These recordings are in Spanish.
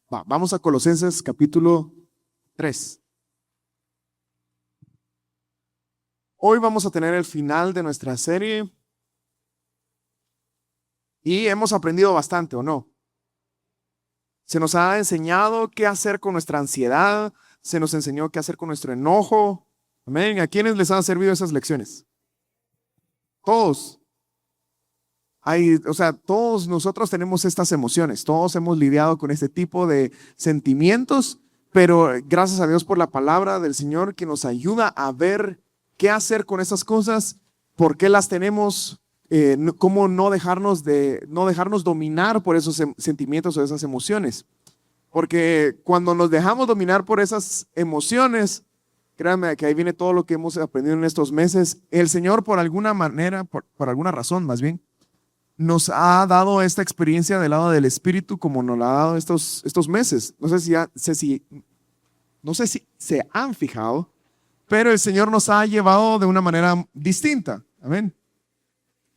Vamos a Colosenses capítulo 3. Hoy vamos a tener el final de nuestra serie y hemos aprendido bastante, ¿o no? Se nos ha enseñado qué hacer con nuestra ansiedad, se nos enseñó qué hacer con nuestro enojo. Amén. ¿A quiénes les han servido esas lecciones? Todos. Todos nosotros tenemos estas emociones, todos hemos lidiado con este tipo de sentimientos, pero gracias a Dios por la palabra del Señor que nos ayuda a ver qué hacer con esas cosas, por qué las tenemos, cómo no dejarnos dominar por esos sentimientos o esas emociones. Porque cuando nos dejamos dominar por esas emociones, créanme que ahí viene todo lo que hemos aprendido en estos meses. El Señor por alguna manera, por alguna razón más bien, nos ha dado esta experiencia del lado del Espíritu como nos la ha dado estos meses. No sé si se han fijado, pero el Señor nos ha llevado de una manera distinta. Amén.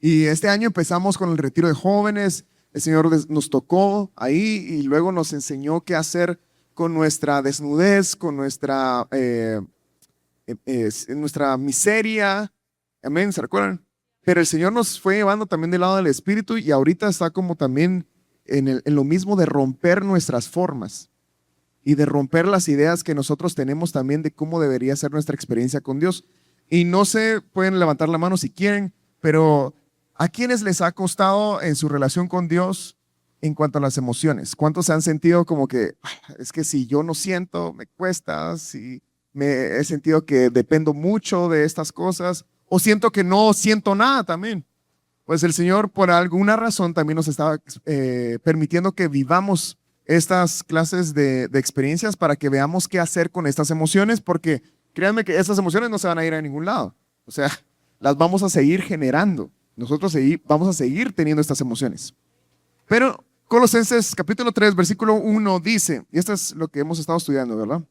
Y este año empezamos con el retiro de jóvenes. El Señor nos tocó ahí y luego nos enseñó qué hacer con nuestra desnudez, con nuestra miseria. Amén, ¿se recuerdan? Pero el Señor nos fue llevando también del lado del Espíritu y ahorita está como también en lo mismo de romper nuestras formas y de romper las ideas que nosotros tenemos también de cómo debería ser nuestra experiencia con Dios. Y no sé, pueden levantar la mano si quieren, pero ¿a quiénes les ha costado en su relación con Dios en cuanto a las emociones? ¿Cuántos se han sentido como que, es que si yo no siento, me cuesta, si me he sentido que dependo mucho de estas cosas? O siento que no siento nada también. Pues el Señor por alguna razón también nos estaba permitiendo que vivamos estas clases de experiencias para que veamos qué hacer con estas emociones, porque créanme que estas emociones no se van a ir a ningún lado. O sea, las vamos a seguir generando. Nosotros vamos a seguir teniendo estas emociones. Pero Colosenses capítulo 3, versículo 1 dice, y esto es lo que hemos estado estudiando, ¿verdad?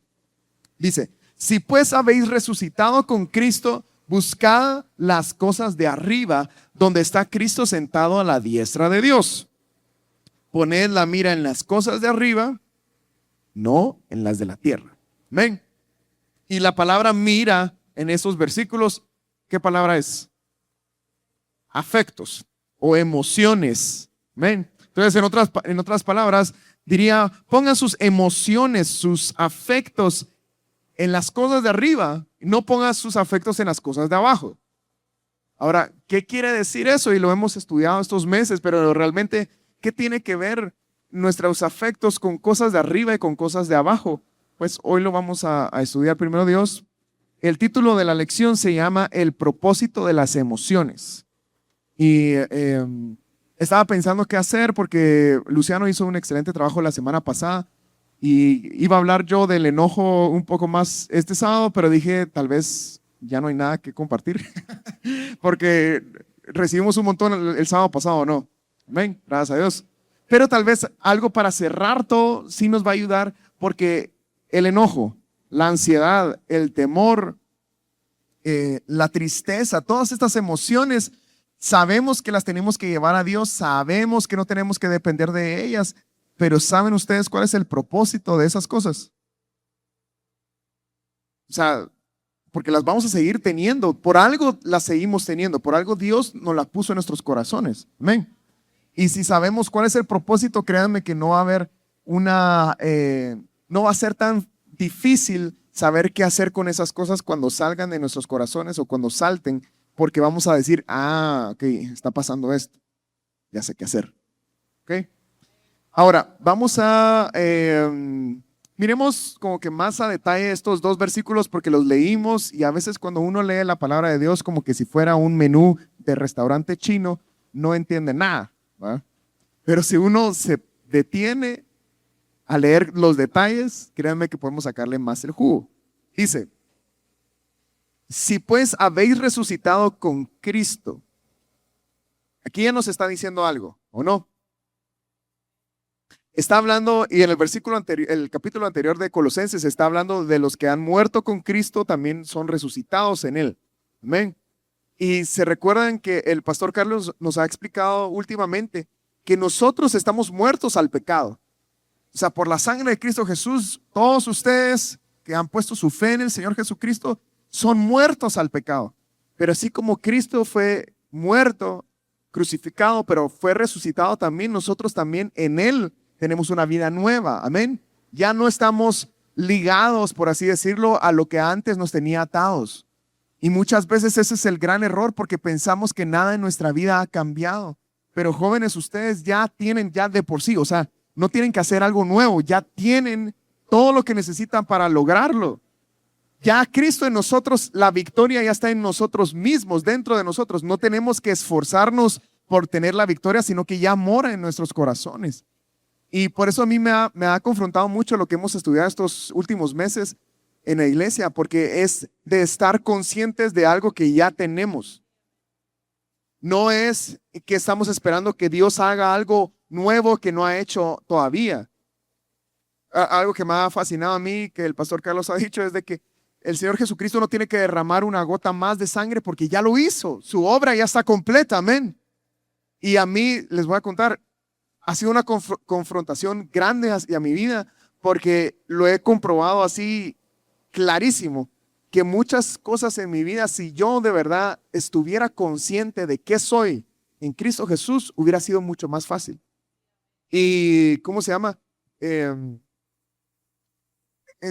Dice, si pues habéis resucitado con Cristo, buscad las cosas de arriba, donde está Cristo sentado a la diestra de Dios. Poned la mira en las cosas de arriba, no en las de la tierra. Amén. Y la palabra mira en esos versículos, ¿qué palabra es? Afectos o emociones. Amén. Entonces, en otras palabras, diría, pongan sus emociones, sus afectos en las cosas de arriba, no pongas sus afectos en las cosas de abajo. Ahora, ¿qué quiere decir eso? Y lo hemos estudiado estos meses, pero realmente, ¿qué tiene que ver nuestros afectos con cosas de arriba y con cosas de abajo? Pues hoy lo vamos a estudiar primero Dios. El título de la lección se llama El propósito de las emociones. Y estaba pensando qué hacer porque Luciano hizo un excelente trabajo la semana pasada. Y iba a hablar yo del enojo un poco más este sábado, pero dije, tal vez ya no hay nada que compartir, porque recibimos un montón el sábado pasado, ¿no? Amén, gracias a Dios. Pero tal vez algo para cerrar todo sí nos va a ayudar, porque el enojo, la ansiedad, el temor, la tristeza, todas estas emociones, sabemos que las tenemos que llevar a Dios, sabemos que no tenemos que depender de ellas. Pero ¿saben ustedes cuál es el propósito de esas cosas? O sea, porque las vamos a seguir teniendo, por algo las seguimos teniendo, por algo Dios nos las puso en nuestros corazones. Amén. Y si sabemos cuál es el propósito, créanme que no va a haber no va a ser tan difícil saber qué hacer con esas cosas cuando salgan de nuestros corazones o cuando salten, porque vamos a decir, ok, está pasando esto, ya sé qué hacer. ¿Ok? Ahora, vamos miremos como que más a detalle estos dos versículos porque los leímos y a veces cuando uno lee la palabra de Dios como que si fuera un menú de restaurante chino, no entiende nada, ¿verdad? Pero si uno se detiene a leer los detalles, créanme que podemos sacarle más el jugo. Dice, si pues habéis resucitado con Cristo, aquí ya nos está diciendo algo, ¿o no? Está hablando, y en el versículo anterior, el capítulo anterior de Colosenses, está hablando de los que han muerto con Cristo, también son resucitados en Él. Amén. Y se recuerdan que el pastor Carlos nos ha explicado últimamente que nosotros estamos muertos al pecado. O sea, por la sangre de Cristo Jesús, todos ustedes que han puesto su fe en el Señor Jesucristo son muertos al pecado. Pero así como Cristo fue muerto, crucificado, pero fue resucitado también, nosotros también en Él tenemos una vida nueva. Amén. Ya no estamos ligados, por así decirlo, a lo que antes nos tenía atados. Y muchas veces ese es el gran error porque pensamos que nada en nuestra vida ha cambiado. Pero jóvenes, ustedes ya tienen ya de por sí, o sea, no tienen que hacer algo nuevo, ya tienen todo lo que necesitan para lograrlo. Ya Cristo en nosotros, la victoria ya está en nosotros mismos, dentro de nosotros. No tenemos que esforzarnos por tener la victoria, sino que ya mora en nuestros corazones. Y por eso a mí me ha confrontado mucho lo que hemos estudiado estos últimos meses en la iglesia, porque es de estar conscientes de algo que ya tenemos. No es que estamos esperando que Dios haga algo nuevo que no ha hecho todavía. Algo que me ha fascinado a mí, que el pastor Carlos ha dicho, es de que el Señor Jesucristo no tiene que derramar una gota más de sangre porque ya lo hizo. Su obra ya está completa, amén. Y a mí, les voy a contar, ha sido una confrontación grande hacia mi vida porque lo he comprobado así clarísimo, que muchas cosas en mi vida, si yo de verdad estuviera consciente de qué soy en Cristo Jesús, hubiera sido mucho más fácil. Y, ¿cómo se llama? En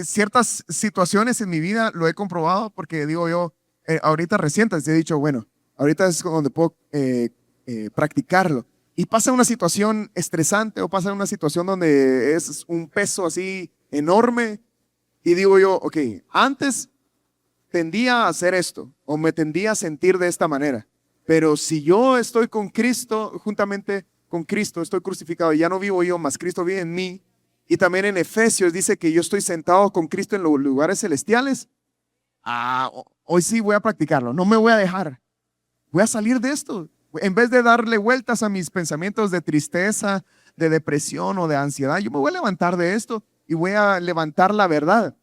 ciertas situaciones en mi vida lo he comprobado porque digo yo, ahorita recientes he dicho, bueno, ahorita es donde puedo practicarlo. Y pasa una situación estresante o pasa una situación donde es un peso así enorme y digo yo, ok, antes tendía a hacer esto o me tendía a sentir de esta manera, pero si yo estoy con Cristo, juntamente con Cristo, estoy crucificado y ya no vivo yo, más Cristo vive en mí. Y también en Efesios dice que yo estoy sentado con Cristo en los lugares celestiales. Hoy sí voy a practicarlo, no me voy a dejar. Voy a salir de esto. En vez de darle vueltas a mis pensamientos de tristeza, de depresión o de ansiedad, yo me voy a levantar de esto y voy a levantar la verdad.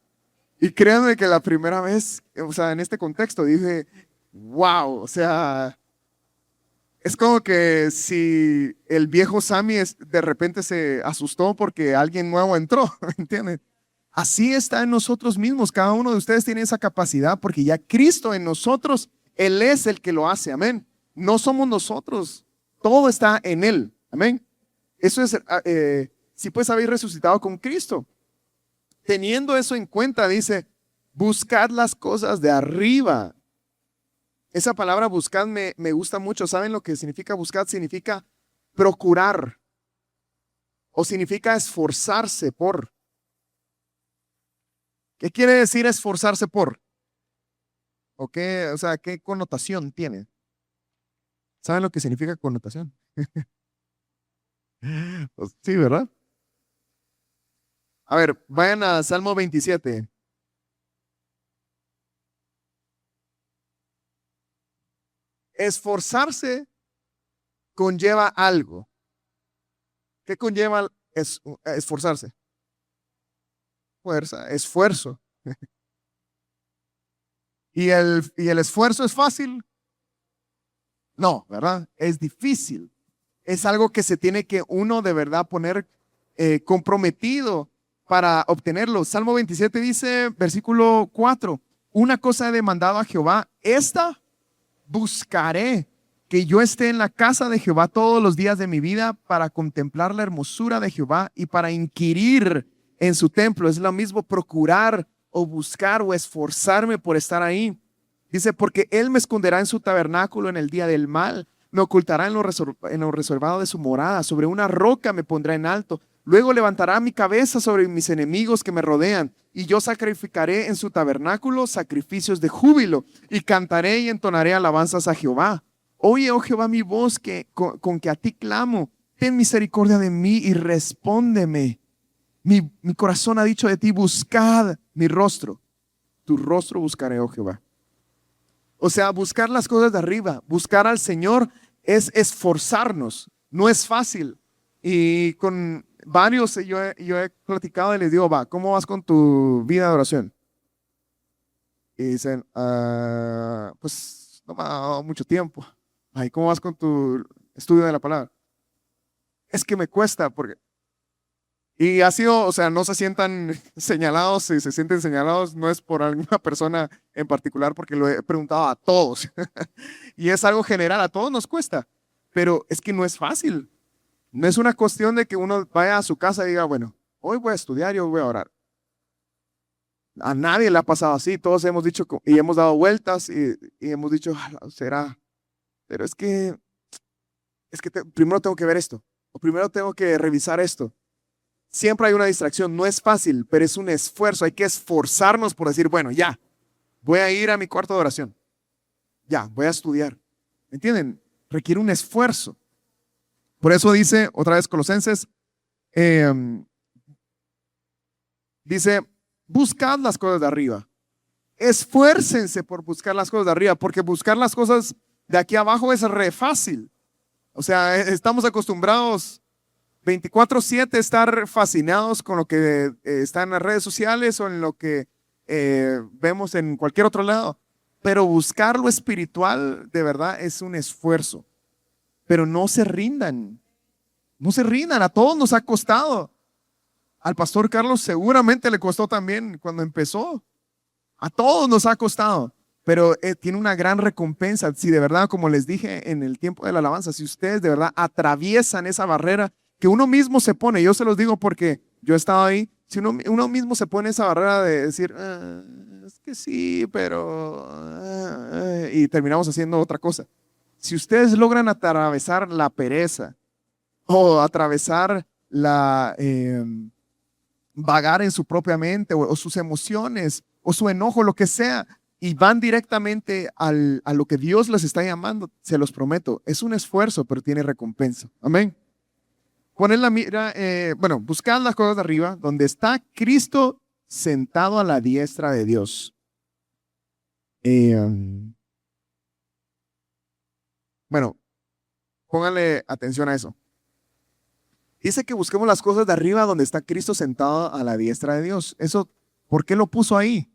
Y créanme que la primera vez, o sea, en este contexto dije, wow, o sea, es como que si el viejo Sammy de repente se asustó porque alguien nuevo entró, ¿me entiendes? Así está en nosotros mismos. Cada uno de ustedes tiene esa capacidad porque ya Cristo en nosotros, Él es el que lo hace. Amén. No somos nosotros. Todo está en Él. Amén. Eso es, si pues habéis resucitado con Cristo. Teniendo eso en cuenta, dice, buscad las cosas de arriba. Esa palabra buscad me gusta mucho. ¿Saben lo que significa buscad? Significa procurar o significa esforzarse por. ¿Qué quiere decir esforzarse por? ¿O qué, o sea, qué connotación tiene? ¿Saben lo que significa connotación? Pues sí, ¿verdad? A ver, vayan a Salmo 27. Esforzarse conlleva algo. ¿Qué conlleva esforzarse? Fuerza, esfuerzo. ¿Y el esfuerzo es fácil? No, ¿verdad? Es difícil. Es algo que se tiene que uno de verdad poner comprometido para obtenerlo. Salmo 27 dice, versículo 4, una cosa he demandado a Jehová, esta buscaré, que yo esté en la casa de Jehová todos los días de mi vida para contemplar la hermosura de Jehová y para inquirir en su templo. Es lo mismo procurar o buscar o esforzarme por estar ahí. Dice, porque Él me esconderá en su tabernáculo en el día del mal, me ocultará en lo reservado de su morada, sobre una roca me pondrá en alto. Luego levantará mi cabeza sobre mis enemigos que me rodean, y yo sacrificaré en su tabernáculo sacrificios de júbilo, y cantaré y entonaré alabanzas a Jehová. Oye, oh Jehová, mi voz con que a ti clamo. Ten misericordia de mí y respóndeme. Mi corazón ha dicho de ti, buscad mi rostro. Tu rostro buscaré, oh Jehová. O sea, buscar las cosas de arriba, buscar al Señor es esforzarnos. No es fácil. Y con varios yo he platicado y les digo, va, ¿cómo vas con tu vida de oración? Y dicen, pues no me ha dado mucho tiempo. Ay, ¿cómo vas con tu estudio de la palabra? Es que me cuesta porque... Y ha sido, o sea, no se sientan señalados, si se sienten señalados, no es por alguna persona en particular, porque lo he preguntado a todos. Y es algo general, a todos nos cuesta, pero es que no es fácil. No es una cuestión de que uno vaya a su casa y diga, bueno, hoy voy a estudiar y hoy voy a orar. A nadie le ha pasado así, todos hemos dicho y hemos dado vueltas y hemos dicho, "Ah, será, pero es que primero tengo que ver esto, o primero tengo que revisar esto. Siempre hay una distracción, no es fácil, pero es un esfuerzo, hay que esforzarnos por decir, bueno, ya, voy a ir a mi cuarto de oración, ya, voy a estudiar. ¿Me entienden? Requiere un esfuerzo. Por eso dice otra vez Colosenses, eh, dice, buscad las cosas de arriba. Esfuércense por buscar las cosas de arriba, porque buscar las cosas de aquí abajo es re fácil. O sea, estamos acostumbrados 24/7 estar fascinados con lo que está en las redes sociales o en lo que vemos en cualquier otro lado. Pero buscar lo espiritual de verdad es un esfuerzo. Pero no se rindan, no se rindan, a todos nos ha costado. Al pastor Carlos seguramente le costó también cuando empezó. A todos nos ha costado, pero tiene una gran recompensa. Si de verdad, como les dije en el tiempo de la alabanza, si ustedes de verdad atraviesan esa barrera que uno mismo se pone, yo se los digo porque yo he estado ahí, si uno mismo se pone esa barrera de decir, es que sí, pero... y terminamos haciendo otra cosa. Si ustedes logran atravesar la pereza o atravesar la... vagar en su propia mente o sus emociones o su enojo, lo que sea, y van directamente a lo que Dios les está llamando, se los prometo, es un esfuerzo, pero tiene recompensa. Amén. Ponen la mira, bueno, buscad las cosas de arriba, donde está Cristo sentado a la diestra de Dios. Bueno, pónganle atención a eso. Dice que busquemos las cosas de arriba donde está Cristo sentado a la diestra de Dios. Eso, ¿por qué lo puso ahí?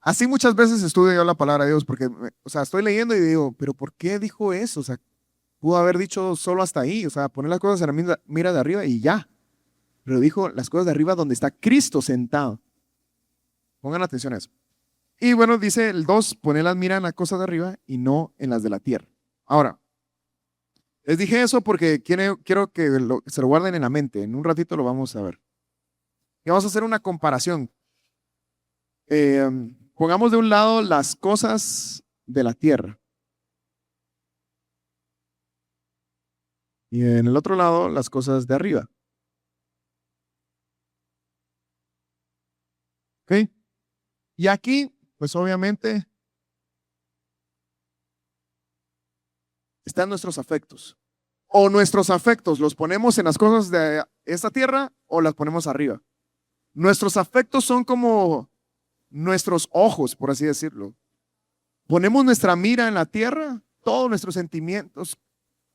Así muchas veces estudio yo la palabra de Dios porque, o sea, estoy leyendo y digo, pero ¿por qué dijo eso? O sea, pudo haber dicho solo hasta ahí, o sea, poner las cosas en la mira de arriba y ya. Pero dijo las cosas de arriba donde está Cristo sentado. Pongan atención a eso. Y bueno, dice el 2, poner las miras en las cosas de arriba y no en las de la tierra. Ahora, les dije eso porque quiero que se lo guarden en la mente. En un ratito lo vamos a ver. Y vamos a hacer una comparación. Eh, Pongamos de un lado las cosas de la tierra y en el otro lado las cosas de arriba. ¿Ok? Y aquí, pues obviamente, están nuestros afectos. O nuestros afectos los ponemos en las cosas de esta tierra o las ponemos arriba. Nuestros afectos son como nuestros ojos, por así decirlo. Ponemos nuestra mira en la tierra, todos nuestros sentimientos.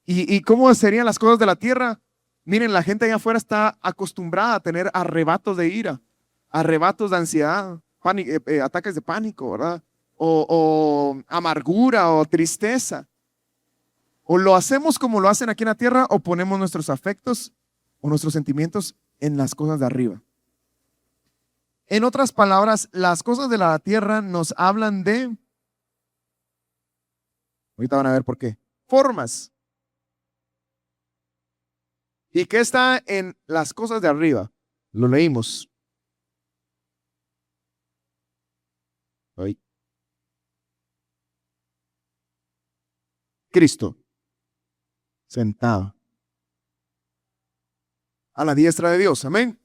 ¿Y cómo serían las cosas de la tierra? Miren, la gente allá afuera está acostumbrada a tener arrebatos de ira, arrebatos de ansiedad, ataques de pánico, ¿verdad? O amargura o tristeza. O lo hacemos como lo hacen aquí en la tierra o ponemos nuestros afectos o nuestros sentimientos en las cosas de arriba. En otras palabras, las cosas de la tierra nos hablan de, ahorita van a ver por qué, formas. ¿Y qué está en las cosas de arriba? Lo leímos. Hoy. Cristo, sentado a la diestra de Dios. Amén.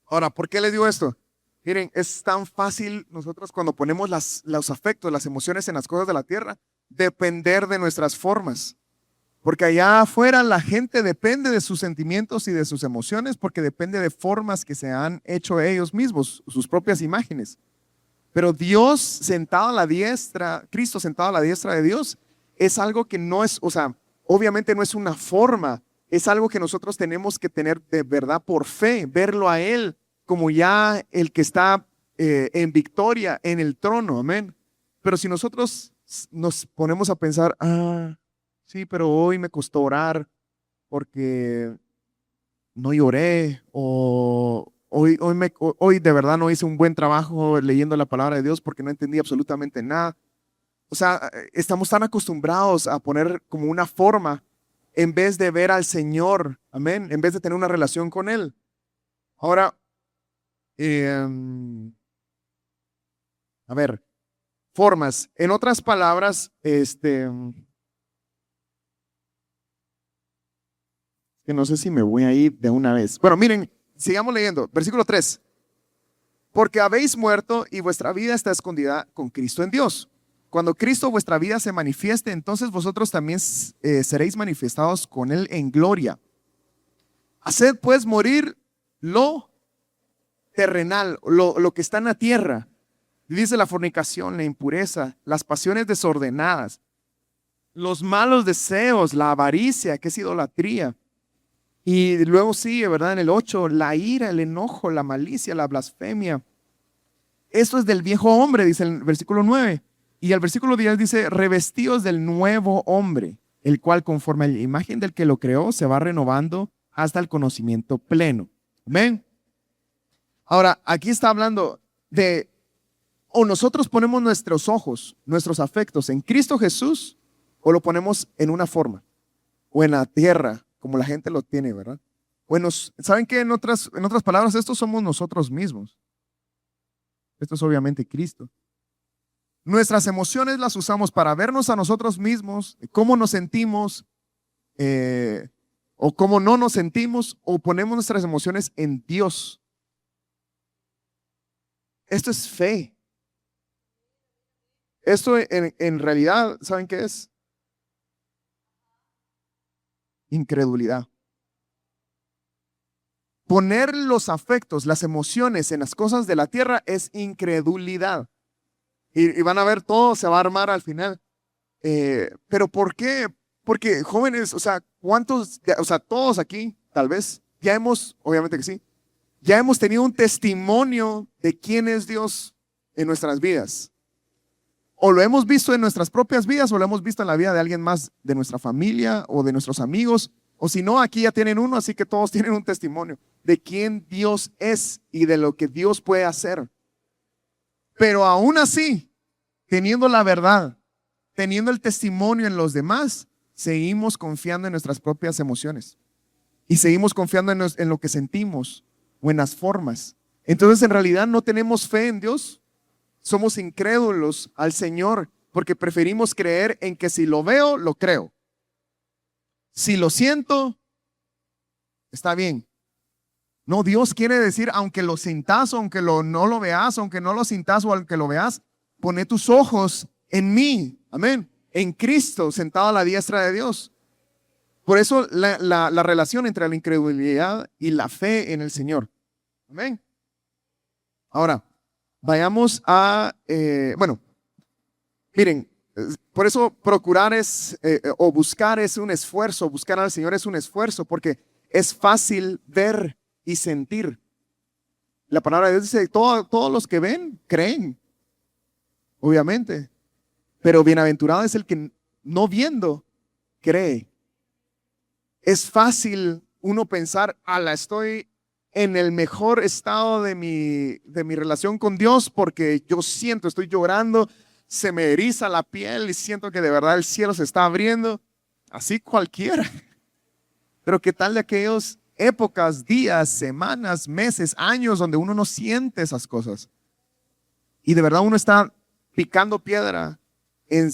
Ahora, ¿por qué les digo esto? Miren, es tan fácil nosotros cuando ponemos los afectos, las emociones en las cosas de la tierra, depender de nuestras formas. Porque allá afuera la gente depende de sus sentimientos y de sus emociones porque depende de formas que se han hecho ellos mismos, sus propias imágenes. Pero Dios sentado a la diestra, Cristo sentado a la diestra de Dios, es algo que no es, o sea, obviamente no es una forma, es algo que nosotros tenemos que tener de verdad por fe, verlo a Él como ya el que está en victoria en el trono, amén. Pero si nosotros nos ponemos a pensar, sí, pero hoy me costó orar porque no lloré o hoy de verdad no hice un buen trabajo leyendo la palabra de Dios porque no entendí absolutamente nada. O sea, estamos tan acostumbrados a poner como una forma en vez de ver al Señor, amén, en vez de tener una relación con Él. Ahora, eh, a ver, formas. En otras palabras, que no sé si me voy a ir de una vez. Bueno, miren, sigamos leyendo. Versículo 3. Porque habéis muerto y vuestra vida está escondida con Cristo en Dios. Cuando Cristo vuestra vida se manifieste, entonces vosotros también seréis manifestados con Él en gloria. Haced pues morir lo terrenal, lo que está en la tierra. Dice la fornicación, la impureza, las pasiones desordenadas, los malos deseos, la avaricia, que es idolatría. Y luego sigue, ¿verdad? En el 8, la ira, el enojo, la malicia, la blasfemia. Esto es del viejo hombre, dice el versículo 9. Y el versículo 10 dice, revestidos del nuevo hombre, el cual conforme a la imagen del que lo creó, se va renovando hasta el conocimiento pleno. ¿Ven? Ahora, aquí está hablando de, o nosotros ponemos nuestros ojos, nuestros afectos en Cristo Jesús, o lo ponemos en una forma, o en la tierra, como la gente lo tiene, ¿verdad? Bueno, ¿saben qué? En otras palabras, estos somos nosotros mismos. Esto es obviamente Cristo. Nuestras emociones las usamos para vernos a nosotros mismos, cómo nos sentimos, eh, o cómo no nos sentimos, o ponemos nuestras emociones en Dios. Esto es fe. Esto en realidad, ¿saben qué es? Incredulidad. Poner los afectos, las emociones en las cosas de la tierra es incredulidad. Y van a ver, todo se va a armar al final. Pero ¿por qué? Porque jóvenes, o sea, ¿cuántos, o sea, todos aquí, tal vez, ya hemos, obviamente que sí, ya hemos tenido un testimonio de quién es Dios en nuestras vidas? O lo hemos visto en nuestras propias vidas o lo hemos visto en la vida de alguien más de nuestra familia o de nuestros amigos. O si no, aquí ya tienen uno, así que todos tienen un testimonio de quién Dios es y de lo que Dios puede hacer. Pero aún así, teniendo la verdad, teniendo el testimonio en los demás, seguimos confiando en nuestras propias emociones y seguimos confiando en lo que sentimos o en las formas. Entonces, en realidad no tenemos fe en Dios, somos incrédulos al Señor porque preferimos creer en que si lo veo, lo creo. Si lo siento, está bien. No, Dios quiere decir, aunque lo sintas, aunque no lo veas, aunque no lo sintas o aunque lo veas, pone tus ojos en mí, amén, en Cristo, sentado a la diestra de Dios. Por eso la relación entre la incredulidad y la fe en el Señor. Amén. Ahora, vayamos a, bueno, miren, por eso procurar o buscar es un esfuerzo, buscar al Señor es un esfuerzo, porque es fácil ver y sentir. La palabra de Dios dice, todos los que ven, creen, obviamente. Pero bienaventurado es el que no viendo, cree. Es fácil uno pensar, ala, estoy en el mejor estado de mi relación con Dios porque yo siento, estoy llorando, se me eriza la piel y siento que de verdad el cielo se está abriendo. Así cualquiera. Pero ¿qué tal de aquellas épocas, días, semanas, meses, años donde uno no siente esas cosas? Y de verdad uno está picando piedra,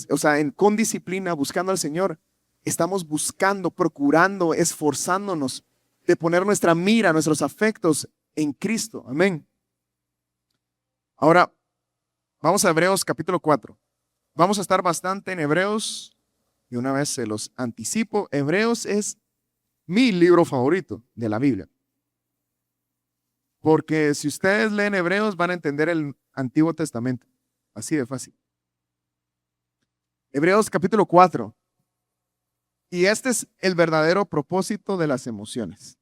o sea, con disciplina, buscando al Señor. Estamos buscando, procurando, esforzándonos de poner nuestra mira, nuestros afectos en Cristo. Amén. Ahora, vamos a Hebreos capítulo 4. Vamos a estar bastante en Hebreos. Y una vez se los anticipo, Hebreos es mi libro favorito de la Biblia. Porque si ustedes leen Hebreos van a entender el Antiguo Testamento. Así de fácil. Hebreos capítulo 4. Y este es el verdadero propósito de las emociones.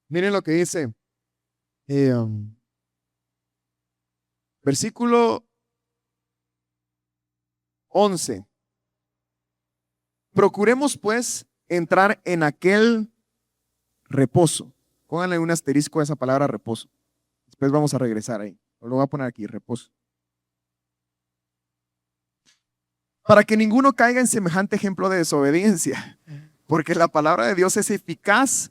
Miren lo que dice. Versículo 11. Procuremos pues entrar en aquel reposo. Pónganle un asterisco a esa palabra reposo. Después vamos a regresar ahí. Lo voy a poner aquí, reposo. Para que ninguno caiga en semejante ejemplo de desobediencia. Porque la palabra de Dios es eficaz,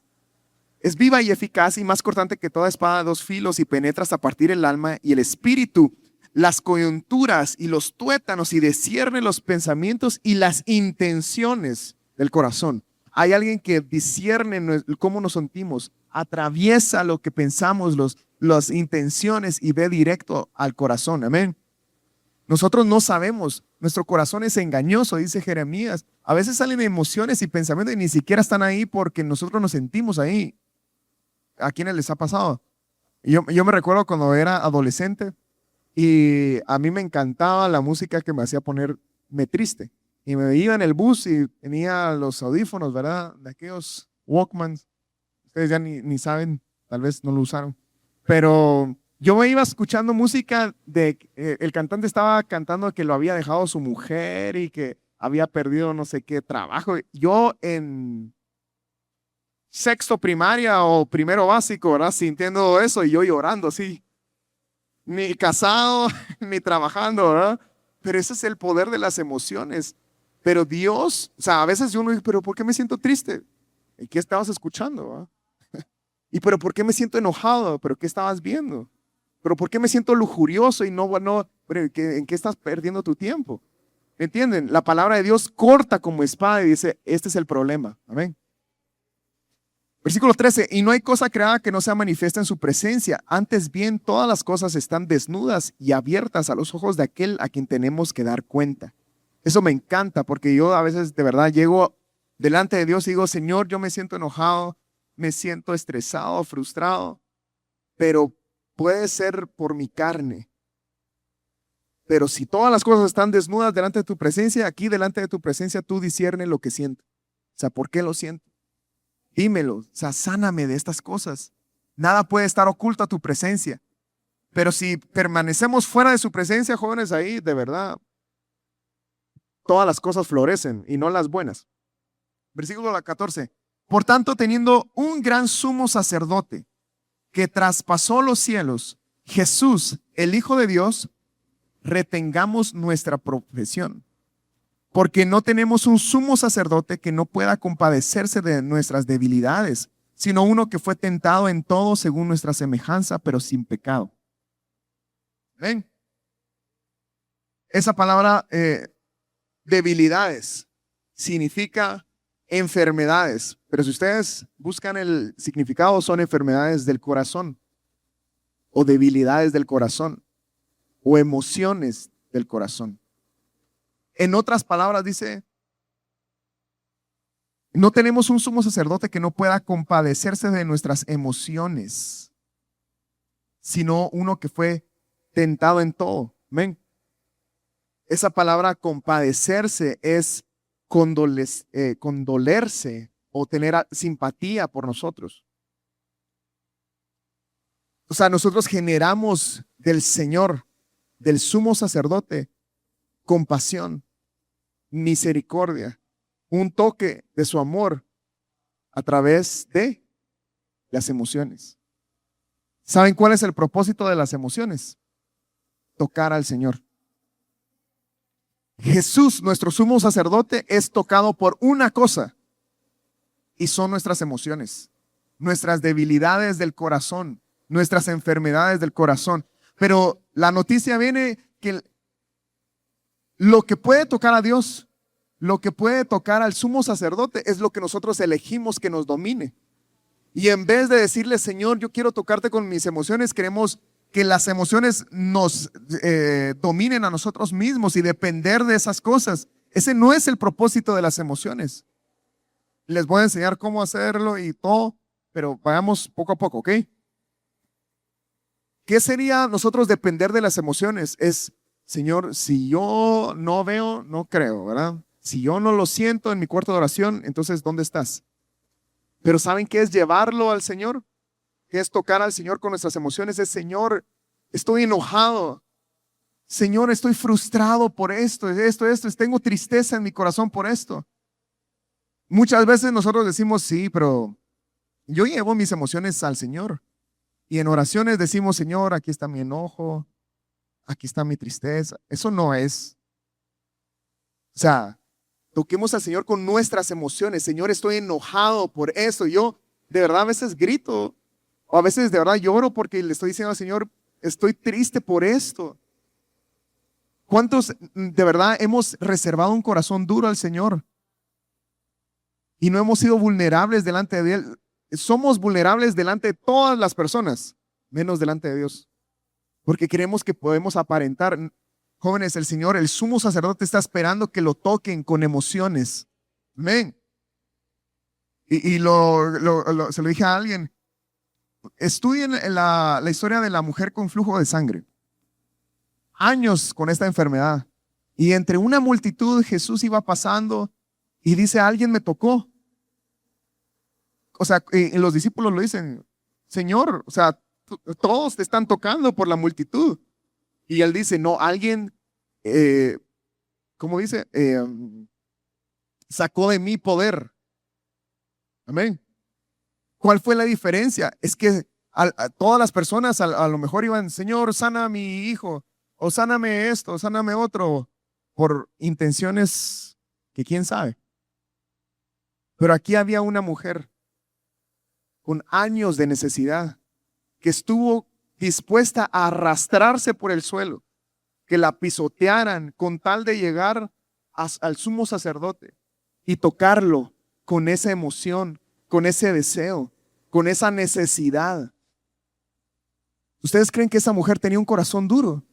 es viva y eficaz y más cortante que toda espada de dos filos y penetra hasta partir el alma y el espíritu, las coyunturas y los tuétanos y discierne los pensamientos y las intenciones del corazón. Hay alguien que discierne cómo nos sentimos, atraviesa lo que pensamos, las intenciones y ve directo al corazón. Amén. Nosotros no sabemos, nuestro corazón es engañoso, dice Jeremías. A veces salen emociones y pensamientos y ni siquiera están ahí porque nosotros nos sentimos ahí. ¿A quiénes les ha pasado? Yo me recuerdo cuando era adolescente y a mí me encantaba la música que me hacía ponerme triste. Y me iba en el bus y tenía los audífonos, ¿verdad? De aquellos Walkmans. Ustedes ya ni saben, tal vez no lo usaron. Pero yo me iba escuchando música el cantante estaba cantando que lo había dejado su mujer y que había perdido no sé qué trabajo. Yo en sexto primaria o primero básico, ¿verdad? Sintiendo eso y yo llorando así. Ni casado, ni trabajando, ¿verdad? Pero ese es el poder de las emociones. Pero Dios, o sea, a veces uno dice, pero ¿por qué me siento triste? ¿Y qué estabas escuchando? ¿Va? ¿Y pero por qué me siento enojado? ¿Pero qué estabas viendo? ¿Pero por qué me siento lujurioso y pero ¿en qué estás perdiendo tu tiempo? ¿Entienden? La palabra de Dios corta como espada y dice, este es el problema. Amén. Versículo 13, y no hay cosa creada que no sea manifiesta en su presencia. Antes bien, todas las cosas están desnudas y abiertas a los ojos de aquel a quien tenemos que dar cuenta. Eso me encanta porque yo a veces de verdad llego delante de Dios y digo, Señor, yo me siento enojado, me siento estresado, frustrado, pero puede ser por mi carne. Pero si todas las cosas están desnudas delante de tu presencia, aquí delante de tu presencia tú disciernes lo que siento. O sea, ¿por qué lo siento? Dímelo, o sea, sáname de estas cosas. Nada puede estar oculto a tu presencia. Pero si permanecemos fuera de su presencia, jóvenes, ahí de verdad, todas las cosas florecen y no las buenas. Versículo 14. Por tanto, teniendo un gran sumo sacerdote que traspasó los cielos, Jesús, el Hijo de Dios, retengamos nuestra profesión. Porque no tenemos un sumo sacerdote que no pueda compadecerse de nuestras debilidades, sino uno que fue tentado en todo según nuestra semejanza, pero sin pecado. ¿Ven? Esa palabra debilidades significa enfermedades, pero si ustedes buscan el significado, son enfermedades del corazón o debilidades del corazón o emociones del corazón. En otras palabras dice, no tenemos un sumo sacerdote que no pueda compadecerse de nuestras emociones, sino uno que fue tentado en todo. Amén. Esa palabra compadecerse es condolerse o tener simpatía por nosotros. O sea, nosotros generamos del Señor, del sumo sacerdote, compasión, misericordia, un toque de su amor a través de las emociones. ¿Saben cuál es el propósito de las emociones? Tocar al Señor. Jesús, nuestro sumo sacerdote, es tocado por una cosa y son nuestras emociones, nuestras debilidades del corazón, nuestras enfermedades del corazón. Pero la noticia viene que lo que puede tocar a Dios, lo que puede tocar al sumo sacerdote es lo que nosotros elegimos que nos domine. Y en vez de decirle, Señor, yo quiero tocarte con mis emociones, queremos que las emociones nos dominen a nosotros mismos y depender de esas cosas. Ese no es el propósito de las emociones. Les voy a enseñar cómo hacerlo y todo, pero vayamos poco a poco, ¿ok? ¿Qué sería nosotros depender de las emociones? Es, Señor, si yo no veo, no creo, ¿verdad? Si yo no lo siento en mi cuarto de oración, entonces, ¿dónde estás? Pero ¿saben qué es llevarlo al Señor? ¿Qué es tocar al Señor con nuestras emociones? Es, Señor, estoy enojado. Señor, estoy frustrado por esto, tengo tristeza en mi corazón por esto. Muchas veces nosotros decimos, sí, pero Yo llevo mis emociones al Señor y en oraciones decimos, Señor, aquí está mi enojo, aquí está mi tristeza. Eso no es, o sea, toquemos al Señor con nuestras emociones. Señor, estoy enojado por eso. Yo de verdad a veces grito o a veces de verdad lloro porque le estoy diciendo al Señor, estoy triste por esto. ¿Cuántos de verdad hemos reservado un corazón duro al Señor y no hemos sido vulnerables delante de Él? Somos vulnerables delante de todas las personas, menos delante de Dios, porque creemos que podemos aparentar. Jóvenes, el Señor, el sumo sacerdote está esperando que lo toquen con emociones. Amén. Se lo dije a alguien, estudien la historia de la mujer con flujo de sangre. Años con esta enfermedad. Y entre una multitud Jesús iba pasando y dice, alguien me tocó. O sea, y los discípulos lo dicen, Señor, o sea, todos te están tocando por la multitud. Y él dice, no, alguien, ¿cómo dice? Sacó de mí poder. Amén. ¿Cuál fue la diferencia? Es que a todas las personas a lo mejor iban, Señor, sana a mi hijo, o sáname esto, o sáname otro, por intenciones que quién sabe. Pero aquí había una mujer con años de necesidad que estuvo dispuesta a arrastrarse por el suelo, que la pisotearan con tal de llegar al sumo sacerdote y tocarlo con esa emoción, con ese deseo, con esa necesidad. ¿Ustedes creen que esa mujer tenía un corazón duro?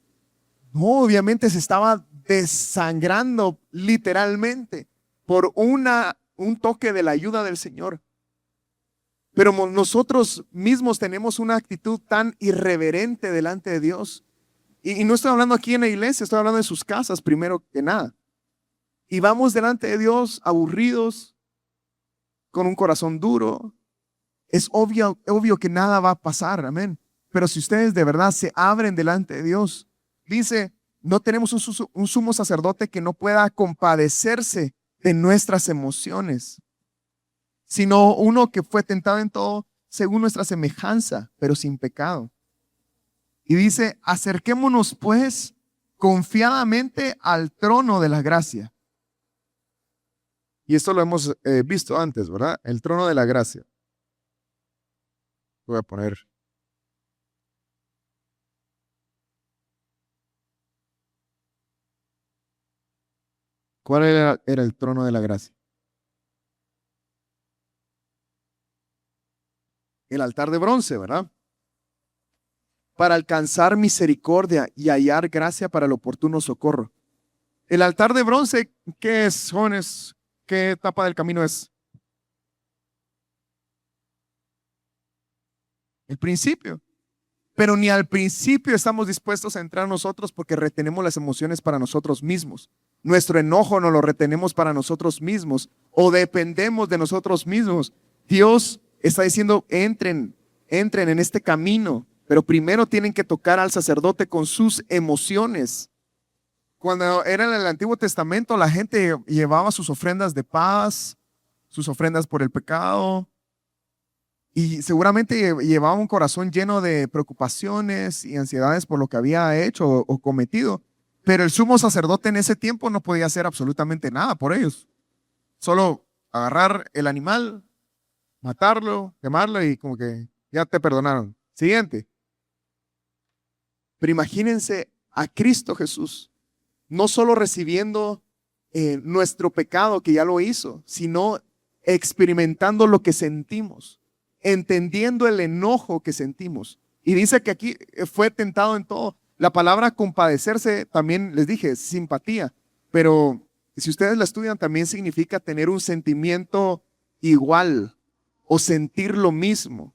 No, obviamente se estaba desangrando literalmente por un toque de la ayuda del Señor. Pero nosotros mismos tenemos una actitud tan irreverente delante de Dios. Y no estoy hablando aquí en la iglesia, estoy hablando de sus casas primero que nada. Y vamos delante de Dios aburridos, con un corazón duro. Es obvio que nada va a pasar, amén. Pero si ustedes de verdad se abren delante de Dios, dice, no tenemos un sumo sacerdote que no pueda compadecerse de nuestras emociones, sino uno que fue tentado en todo según nuestra semejanza, pero sin pecado. Y dice, acerquémonos pues confiadamente al trono de la gracia. Y esto lo hemos visto antes, ¿verdad? El trono de la gracia. Voy a poner. ¿Cuál era el trono de la gracia? El altar de bronce, ¿verdad? Para alcanzar misericordia y hallar gracia para el oportuno socorro. El altar de bronce, ¿qué es, jóvenes? ¿Qué etapa del camino es? El principio. Pero ni al principio estamos dispuestos a entrar nosotros porque retenemos las emociones para nosotros mismos. Nuestro enojo no lo retenemos para nosotros mismos o dependemos de nosotros mismos. Dios está diciendo, entren en este camino, pero primero tienen que tocar al sacerdote con sus emociones. Cuando era en el Antiguo Testamento, la gente llevaba sus ofrendas de paz, sus ofrendas por el pecado, y seguramente llevaba un corazón lleno de preocupaciones y ansiedades por lo que había hecho o cometido. Pero el sumo sacerdote en ese tiempo no podía hacer absolutamente nada por ellos. Solo agarrar el animal, matarlo, quemarlo y como que ya te perdonaron. Siguiente. Pero imagínense a Cristo Jesús, no solo recibiendo nuestro pecado que ya lo hizo, sino experimentando lo que sentimos, entendiendo el enojo que sentimos. Y dice que aquí fue tentado en todo. La palabra compadecerse, también les dije, simpatía, pero si ustedes la estudian, también significa tener un sentimiento igual o sentir lo mismo.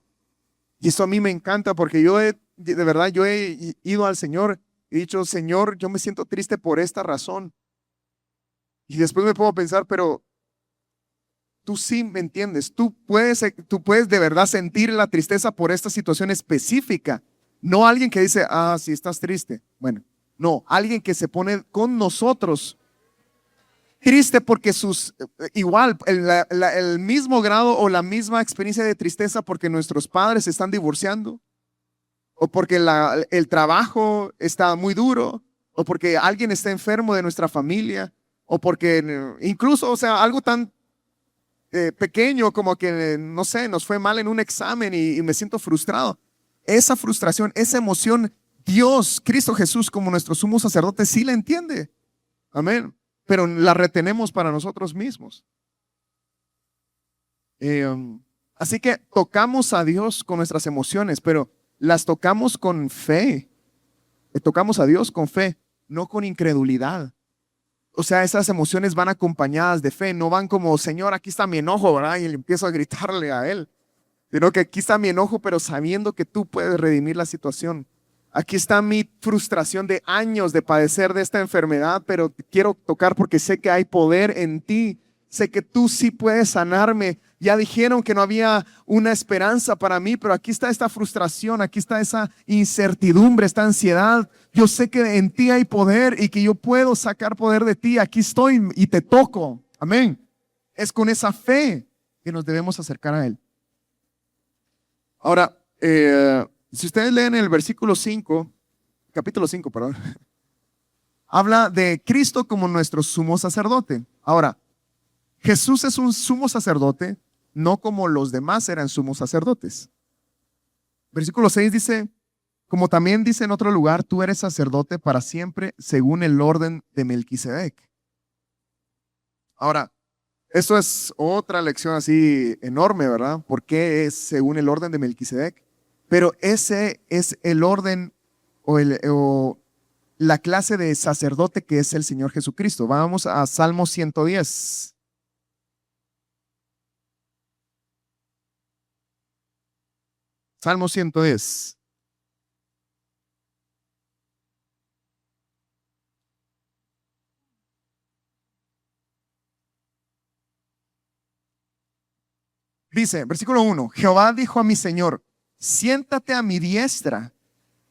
Y eso a mí me encanta porque de verdad, yo he ido al Señor y he dicho, Señor, yo me siento triste por esta razón. Y después me puedo pensar, pero tú sí me entiendes, tú puedes de verdad sentir la tristeza por esta situación específica. No alguien que dice, sí estás triste. Bueno, no, alguien que se pone con nosotros triste porque igual, el mismo grado o la misma experiencia de tristeza porque nuestros padres se están divorciando, o porque el trabajo está muy duro, o porque alguien está enfermo de nuestra familia, o porque incluso, o sea, algo tan pequeño como que, no sé, nos fue mal en un examen y me siento frustrado. Esa frustración, esa emoción, Dios, Cristo Jesús como nuestro sumo sacerdote sí la entiende. Amén. Pero la retenemos para nosotros mismos. Así que tocamos a Dios con nuestras emociones, pero las tocamos con fe. Tocamos a Dios con fe, no con incredulidad. O sea, esas emociones van acompañadas de fe, no van como, Señor, aquí está mi enojo, ¿verdad? Y le empiezo a gritarle a Él. Sino que aquí está mi enojo, pero sabiendo que tú puedes redimir la situación. Aquí está mi frustración de años de padecer de esta enfermedad, pero te quiero tocar porque sé que hay poder en ti. Sé que tú sí puedes sanarme. Ya dijeron que no había una esperanza para mí, pero aquí está esta frustración, aquí está esa incertidumbre, esta ansiedad. Yo sé que en ti hay poder y que yo puedo sacar poder de ti. Aquí estoy y te toco. Amén. Es con esa fe que nos debemos acercar a Él. Ahora, si ustedes leen el versículo 5, capítulo 5, perdón, habla de Cristo como nuestro sumo sacerdote. Ahora, Jesús es un sumo sacerdote, no como los demás eran sumos sacerdotes. Versículo 6 dice, como también dice en otro lugar, tú eres sacerdote para siempre según el orden de Melquisedec. Ahora, esto es otra lección así enorme, ¿verdad? ¿Por qué es según el orden de Melquisedec? Pero ese es el orden o la clase de sacerdote que es el Señor Jesucristo. Vamos a Salmo 110. Salmo 110. Dice, versículo 1, Jehová dijo a mi Señor, siéntate a mi diestra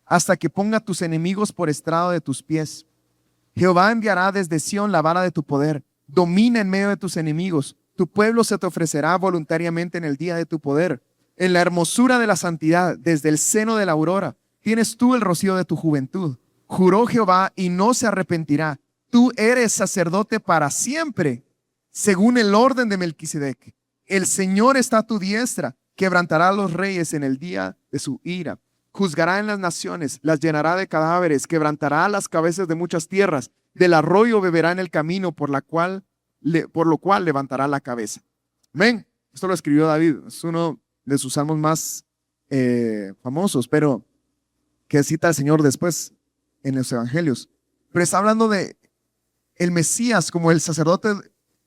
hasta que ponga tus enemigos por estrado de tus pies. Jehová enviará desde Sión la vara de tu poder. Domina en medio de tus enemigos. Tu pueblo se te ofrecerá voluntariamente en el día de tu poder. En la hermosura de la santidad, desde el seno de la aurora, tienes tú el rocío de tu juventud. Juró Jehová y no se arrepentirá. Tú eres sacerdote para siempre, según el orden de Melquisedec. El Señor está a tu diestra, quebrantará a los reyes en el día de su ira. Juzgará en las naciones, las llenará de cadáveres, quebrantará las cabezas de muchas tierras. Del arroyo beberá en el camino por lo cual levantará la cabeza. Amén. Esto lo escribió David. Es uno de sus salmos más famosos, pero que cita al Señor después en los evangelios. Pero está hablando de el Mesías como el sacerdote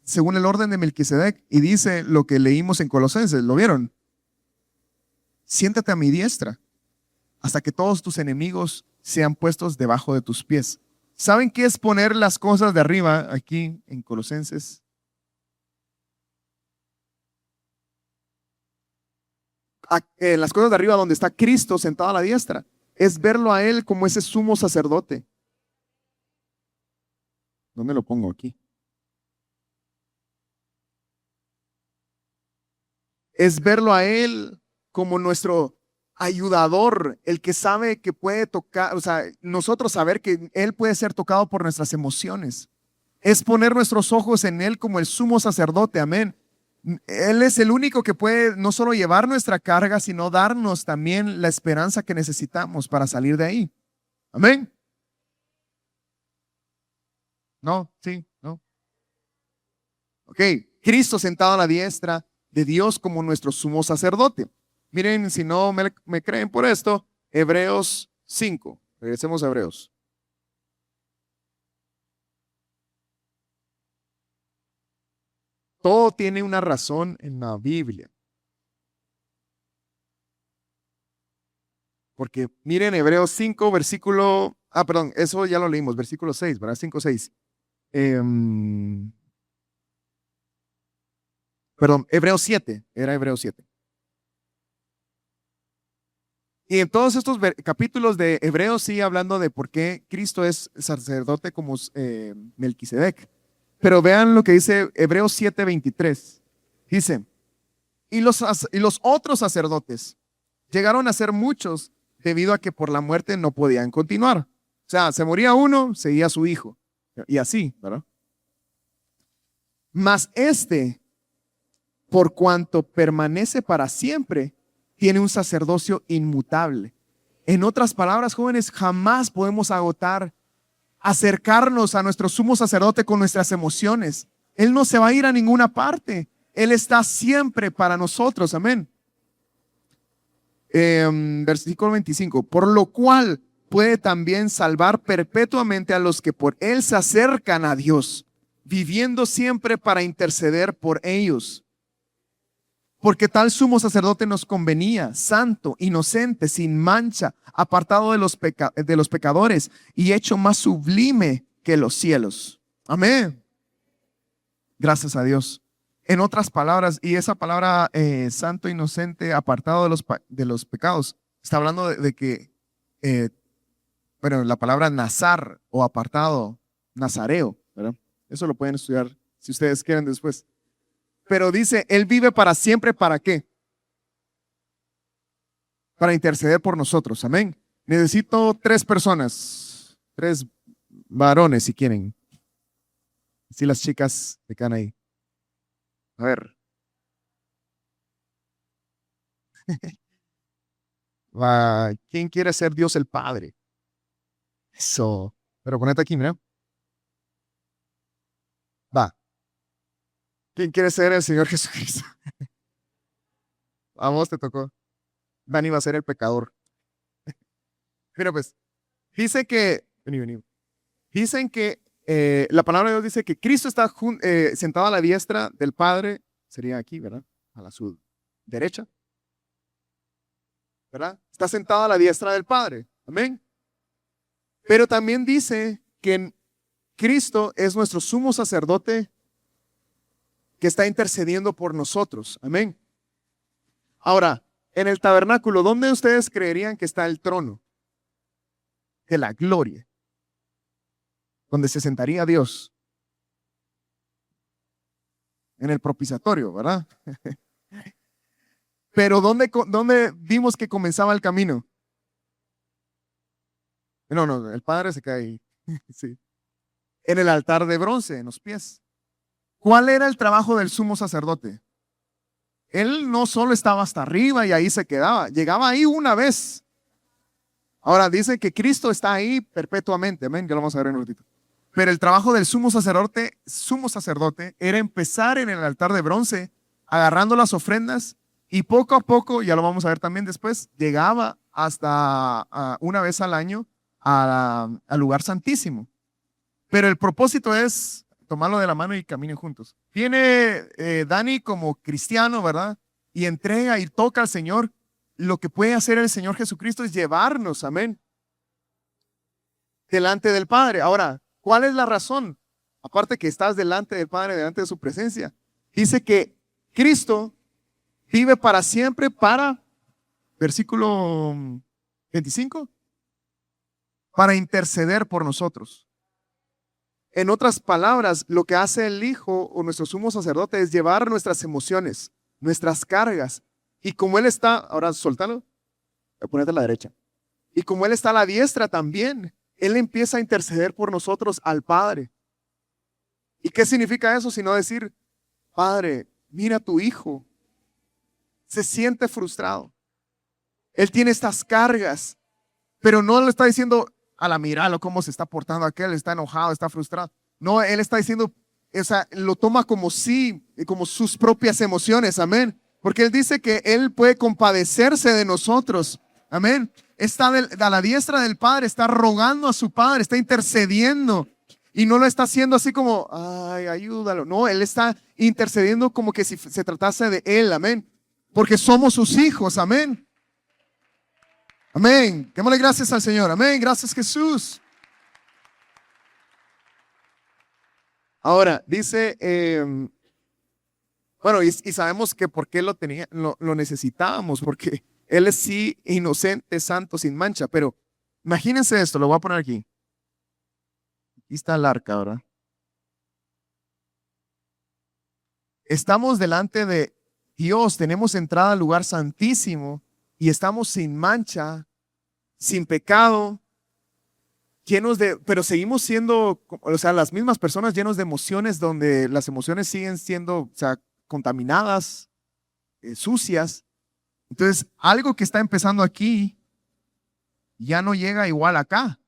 según el orden de Melquisedec y dice lo que leímos en Colosenses. ¿Lo vieron? Siéntate a mi diestra hasta que todos tus enemigos sean puestos debajo de tus pies. ¿Saben qué es poner las cosas de arriba aquí en Colosenses? Las cosas de arriba donde está Cristo sentado a la diestra. Es verlo a Él como ese sumo sacerdote. ¿Dónde lo pongo aquí? Es verlo a Él como nuestro ayudador, el que sabe que puede tocar, o sea, nosotros saber que Él puede ser tocado por nuestras emociones. Es poner nuestros ojos en Él como el sumo sacerdote, amén. Él es el único que puede no solo llevar nuestra carga, sino darnos también la esperanza que necesitamos para salir de ahí. Amén. No, sí, no. Ok, Cristo sentado a la diestra de Dios como nuestro sumo sacerdote. Miren, si no me creen por esto, Hebreos 5. Regresemos a Hebreos. Todo tiene una razón en la Biblia. Porque miren Hebreos 5, versículo, perdón, eso ya lo leímos, versículo 6, ¿verdad? 5, 6. Perdón, Hebreos 7, era Hebreos 7. Y en todos estos capítulos de Hebreos sigue hablando de por qué Cristo es sacerdote como Melquisedec. Pero vean lo que dice Hebreos 7:23. Dice, y los otros sacerdotes llegaron a ser muchos debido a que por la muerte no podían continuar. O sea, se moría uno, seguía su hijo. Y así, ¿verdad? Mas este, por cuanto permanece para siempre, tiene un sacerdocio inmutable. En otras palabras, jóvenes, jamás podemos acercarnos a nuestro sumo sacerdote con nuestras emociones. Él no se va a ir a ninguna parte. Él está siempre para nosotros. Amén. Versículo 25. Por lo cual puede también salvar perpetuamente a los que por él se acercan a Dios, viviendo siempre para interceder por ellos. Porque tal sumo sacerdote nos convenía, santo, inocente, sin mancha, apartado de los pecadores y hecho más sublime que los cielos. Amén. Gracias a Dios. En otras palabras, y esa palabra santo, inocente, apartado de los pecados, está hablando de que, bueno, la palabra nazar o apartado, nazareo, ¿verdad? Eso lo pueden estudiar si ustedes quieren después. Pero dice, Él vive para siempre, ¿para qué? Para interceder por nosotros, amén. Necesito 3 personas, 3 varones si quieren. Si las chicas se quedan ahí. A ver. ¿Quién quiere ser Dios el Padre? Eso. Pero ponete aquí, mira. Va. ¿Quién quiere ser el Señor Jesucristo? Vamos, te tocó. Dani va a ser el pecador. Mira, pues, dice que, vení. Dicen que la palabra de Dios dice que Cristo está sentado a la diestra del Padre, sería aquí, ¿verdad? A la su derecha, ¿verdad? Está sentado a la diestra del Padre, amén. Pero también dice que Cristo es nuestro sumo sacerdote que está intercediendo por nosotros, amén. Ahora, en el tabernáculo, ¿dónde ustedes creerían que está el trono de la gloria? Donde se sentaría Dios. En el propiciatorio, ¿verdad? Pero ¿dónde vimos que comenzaba el camino? No, el Padre se cae ahí. Sí. En el altar de bronce, en los pies. ¿Cuál era el trabajo del sumo sacerdote? Él no solo estaba hasta arriba y ahí se quedaba, llegaba ahí una vez. Ahora dice que Cristo está ahí perpetuamente, amén, ya lo vamos a ver en un ratito. Pero el trabajo del sumo sacerdote era empezar en el altar de bronce, agarrando las ofrendas y poco a poco, ya lo vamos a ver también después, llegaba hasta una vez al año al lugar santísimo. Pero el propósito es tomarlo de la mano y caminen juntos. Viene Dani como cristiano, ¿verdad? Y entrega y toca al Señor. Lo que puede hacer el Señor Jesucristo es llevarnos, amén, delante del Padre. Ahora, ¿cuál es la razón? Aparte que estás delante del Padre, delante de su presencia. Dice que Cristo vive para siempre para, versículo 25, para interceder por nosotros. En otras palabras, lo que hace el Hijo o nuestro sumo sacerdote es llevar nuestras emociones, nuestras cargas. Y como Él está, ahora soltalo, ponete a la derecha. Y como Él está a la diestra también, Él empieza a interceder por nosotros al Padre. ¿Y qué significa eso? Sino decir, Padre, mira a tu hijo. Se siente frustrado. Él tiene estas cargas, pero no le está diciendo, míralo cómo se está portando aquel, está enojado, está frustrado. No, Él está diciendo, o sea, lo toma como como sus propias emociones, amén. Porque Él dice que Él puede compadecerse de nosotros, amén. Está a la diestra del Padre, está rogando a su Padre, está intercediendo. Y no lo está haciendo así como, ay, ayúdalo. No, Él está intercediendo como que si se tratase de Él, amén. Porque somos sus hijos, amén. Amén. Démosle gracias al Señor, amén. Gracias, Jesús. Ahora, dice, bueno, y sabemos que por qué lo necesitábamos, porque Él es sí inocente, santo, sin mancha. Pero imagínense esto, lo voy a poner aquí. Aquí está el arca, ¿verdad? estamos delante de Dios, tenemos entrada al lugar santísimo y estamos sin mancha, sin pecado, pero seguimos siendo, o sea, las mismas personas llenos de emociones, donde las emociones siguen siendo, o sea, contaminadas, sucias. Entonces, algo que está empezando aquí ya no llega igual acá.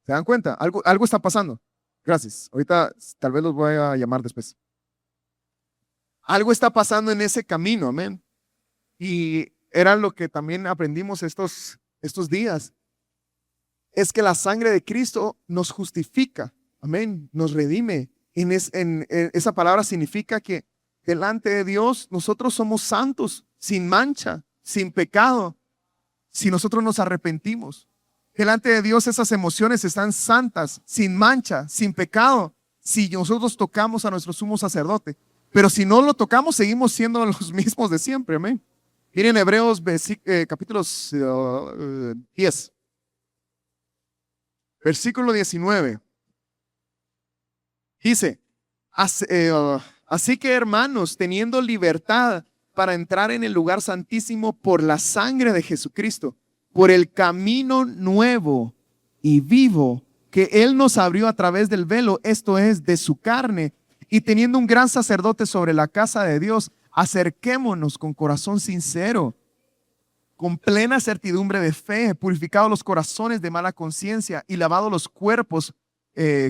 ¿Se dan cuenta? Algo está pasando. Gracias. Ahorita tal vez los voy a llamar después. Algo está pasando en ese camino, amén. Y era lo que también aprendimos estos días. Es que la sangre de Cristo nos justifica, amén, nos redime. Esa palabra significa que delante de Dios nosotros somos santos, sin mancha, sin pecado, si nosotros nos arrepentimos. Delante de Dios esas emociones están santas, sin mancha, sin pecado, si nosotros tocamos a nuestro sumo sacerdote. Pero si no lo tocamos, seguimos siendo los mismos de siempre, amén. Miren Hebreos capítulo 10, versículo 19. Dice, así que hermanos, teniendo libertad para entrar en el lugar santísimo por la sangre de Jesucristo, por el camino nuevo y vivo que Él nos abrió a través del velo, esto es, de su carne, y teniendo un gran sacerdote sobre la casa de Dios, acerquémonos con corazón sincero, con plena certidumbre de fe, purificados los corazones de mala conciencia y lavados los cuerpos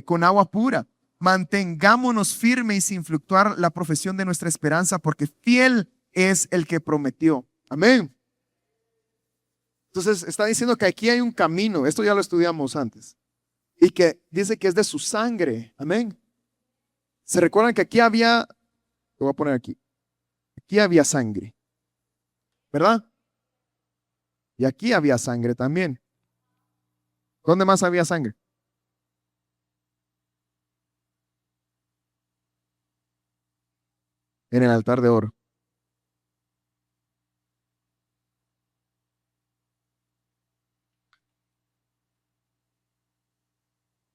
con agua pura. Mantengámonos firmes y sin fluctuar la profesión de nuestra esperanza, porque fiel es el que prometió. Amén. Entonces está diciendo que aquí hay un camino, esto ya lo estudiamos antes, y que dice que es de su sangre. Amén. ¿Se recuerdan que aquí había, lo voy a poner aquí había sangre, ¿verdad? Y aquí había sangre también. ¿Dónde más había sangre? En el altar de oro.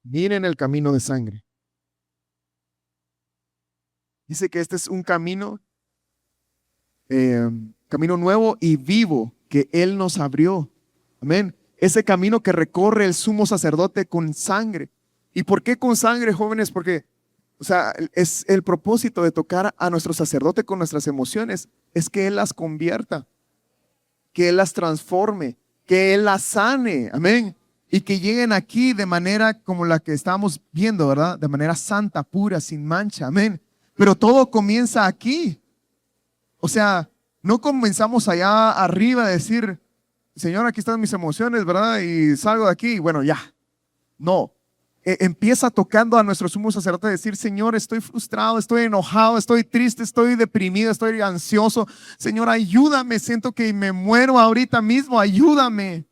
Miren el camino de sangre. Dice que este es un camino nuevo y vivo que Él nos abrió. Amén. Ese camino que recorre el sumo sacerdote con sangre. ¿Y por qué con sangre, jóvenes? Porque, o sea, es el propósito de tocar a nuestro sacerdote con nuestras emociones, es que Él las convierta, que Él las transforme, que Él las sane. Amén. Y que lleguen aquí de manera como la que estamos viendo, ¿verdad? De manera santa, pura, sin mancha. Amén. Pero todo comienza aquí. O sea, no comenzamos allá arriba a decir, Señor, aquí están mis emociones, ¿verdad? Y salgo de aquí y bueno, ya. No. Empieza tocando a nuestro sumo sacerdote a decir, Señor, estoy frustrado, estoy enojado, estoy triste, estoy deprimido, estoy ansioso. Señor, ayúdame, siento que me muero ahorita mismo, ayúdame.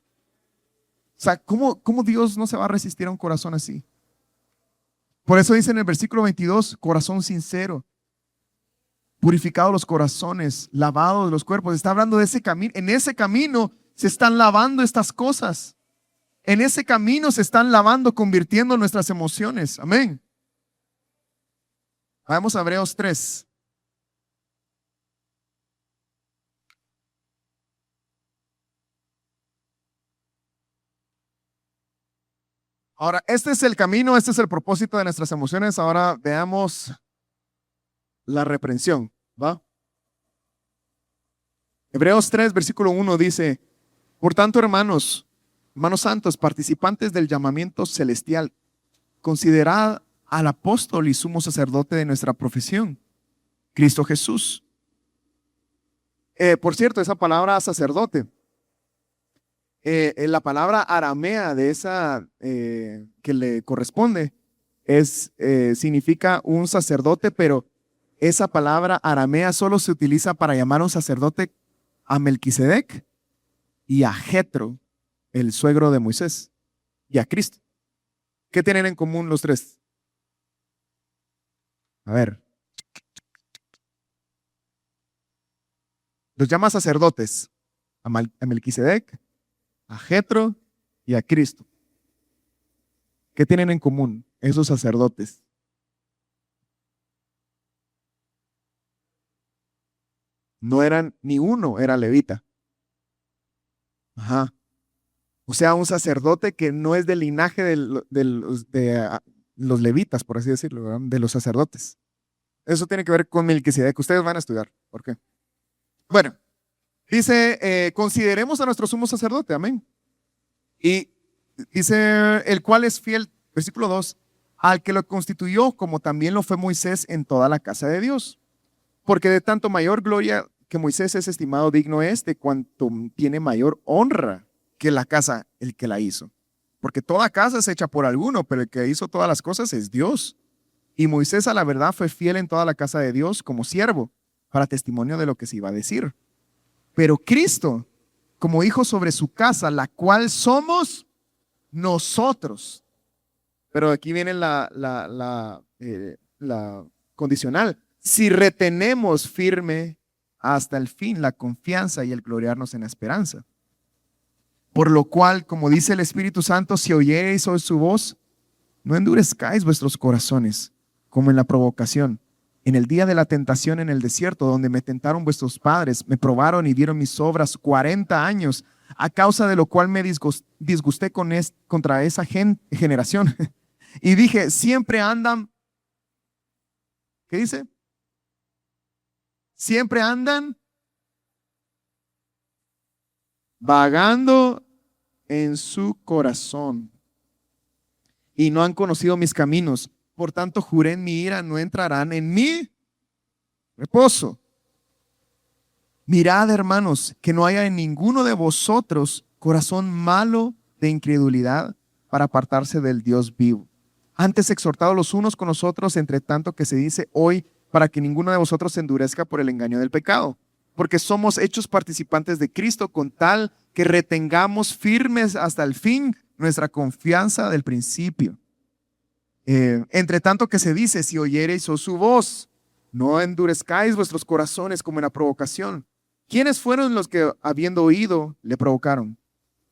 O sea, ¿cómo Dios no se va a resistir a un corazón así? Por eso dice en el versículo 22, corazón sincero, purificados los corazones, lavados los cuerpos. Está hablando de ese camino. En ese camino se están lavando estas cosas. En ese camino se están lavando, convirtiendo nuestras emociones. Amén. Vamos a Hebreos 3. Ahora, este es el camino, este es el propósito de nuestras emociones. Ahora veamos la reprensión, ¿va? Hebreos 3, versículo 1 dice, por tanto, hermanos santos, participantes del llamamiento celestial, considerad al apóstol y sumo sacerdote de nuestra profesión, Cristo Jesús. Por cierto, esa palabra sacerdote, la palabra aramea de esa que le corresponde significa un sacerdote, pero esa palabra aramea solo se utiliza para llamar a un sacerdote a Melquisedec y a Jetro, el suegro de Moisés, y a Cristo. ¿Qué tienen en común los tres? A ver. Los llama sacerdotes, a Melquisedec, a Jetro y a Cristo. ¿Qué tienen en común esos sacerdotes? no eran, ni uno era levita. Ajá. O sea, un sacerdote que no es del linaje de los levitas, por así decirlo, ¿verdad? De los sacerdotes. Eso tiene que ver con Melquisedec. Ustedes van a estudiar. ¿Por qué? Bueno, dice, consideremos a nuestro sumo sacerdote, amén. Y dice, el cual es fiel, versículo 2, al que lo constituyó, como también lo fue Moisés en toda la casa de Dios. Porque de tanto mayor gloria que Moisés es estimado digno es, de cuanto tiene mayor honra que la casa, el que la hizo. Porque toda casa es hecha por alguno, pero el que hizo todas las cosas es Dios. Y Moisés a la verdad fue fiel en toda la casa de Dios como siervo, para testimonio de lo que se iba a decir. Pero Cristo, como hijo sobre su casa, la cual somos nosotros. Pero aquí viene la condicional. Si retenemos firme hasta el fin la confianza y el gloriarnos en la esperanza. Por lo cual, como dice el Espíritu Santo, si oyereis hoy su voz, no endurezcáis vuestros corazones, como en la provocación, en el día de la tentación en el desierto, donde me tentaron vuestros padres, me probaron y vieron mis obras 40 años, a causa de lo cual me disgusté contra esa generación. Y dije, siempre andan, ¿qué dice? Siempre andan vagando en su corazón y no han conocido mis caminos. Por tanto, juré en mi ira, no entrarán en mi reposo. Mirad, hermanos, que no haya en ninguno de vosotros corazón malo de incredulidad para apartarse del Dios vivo. Antes exhortados los unos con los otros, entre tanto que se dice hoy, para que ninguno de vosotros se endurezca por el engaño del pecado. Porque somos hechos participantes de Cristo, con tal que retengamos firmes hasta el fin nuestra confianza del principio. Entre tanto que se dice, si oyereis su voz, no endurezcáis vuestros corazones como en la provocación. ¿Quiénes fueron los que, habiendo oído, le provocaron?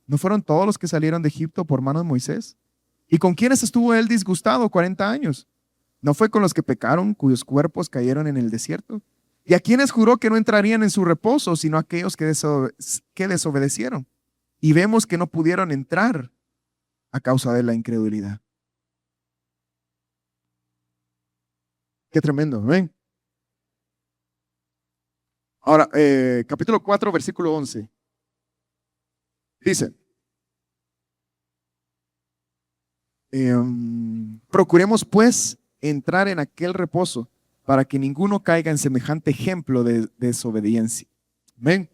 ¿No fueron todos los que salieron de Egipto por mano de Moisés? ¿Y con quiénes estuvo él disgustado 40 años? ¿No fue con los que pecaron, cuyos cuerpos cayeron en el desierto? ¿Y a quiénes juró que no entrarían en su reposo, sino aquellos que desobedecieron? Y vemos que no pudieron entrar a causa de la incredulidad. Qué tremendo, ¿ven? Ahora, capítulo 4, versículo 11. Dice, procuremos pues entrar en aquel reposo para que ninguno caiga en semejante ejemplo de desobediencia. ¿Ven?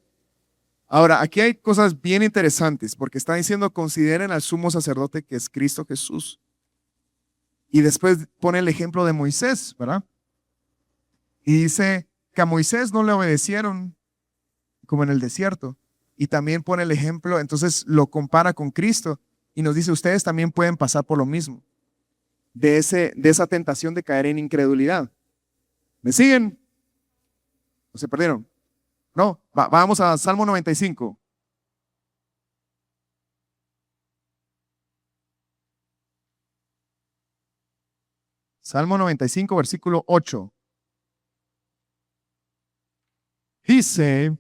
Ahora, aquí hay cosas bien interesantes porque está diciendo consideren al sumo sacerdote que es Cristo Jesús. Y después pone el ejemplo de Moisés, ¿verdad? Y dice que a Moisés no le obedecieron como en el desierto. Y también pone el ejemplo, entonces lo compara con Cristo y nos dice, ustedes también pueden pasar por lo mismo, de esa tentación de caer en incredulidad. ¿Me siguen? ¿O se perdieron? No, vamos a Salmo 95. Salmo 95, versículo 8. Dice,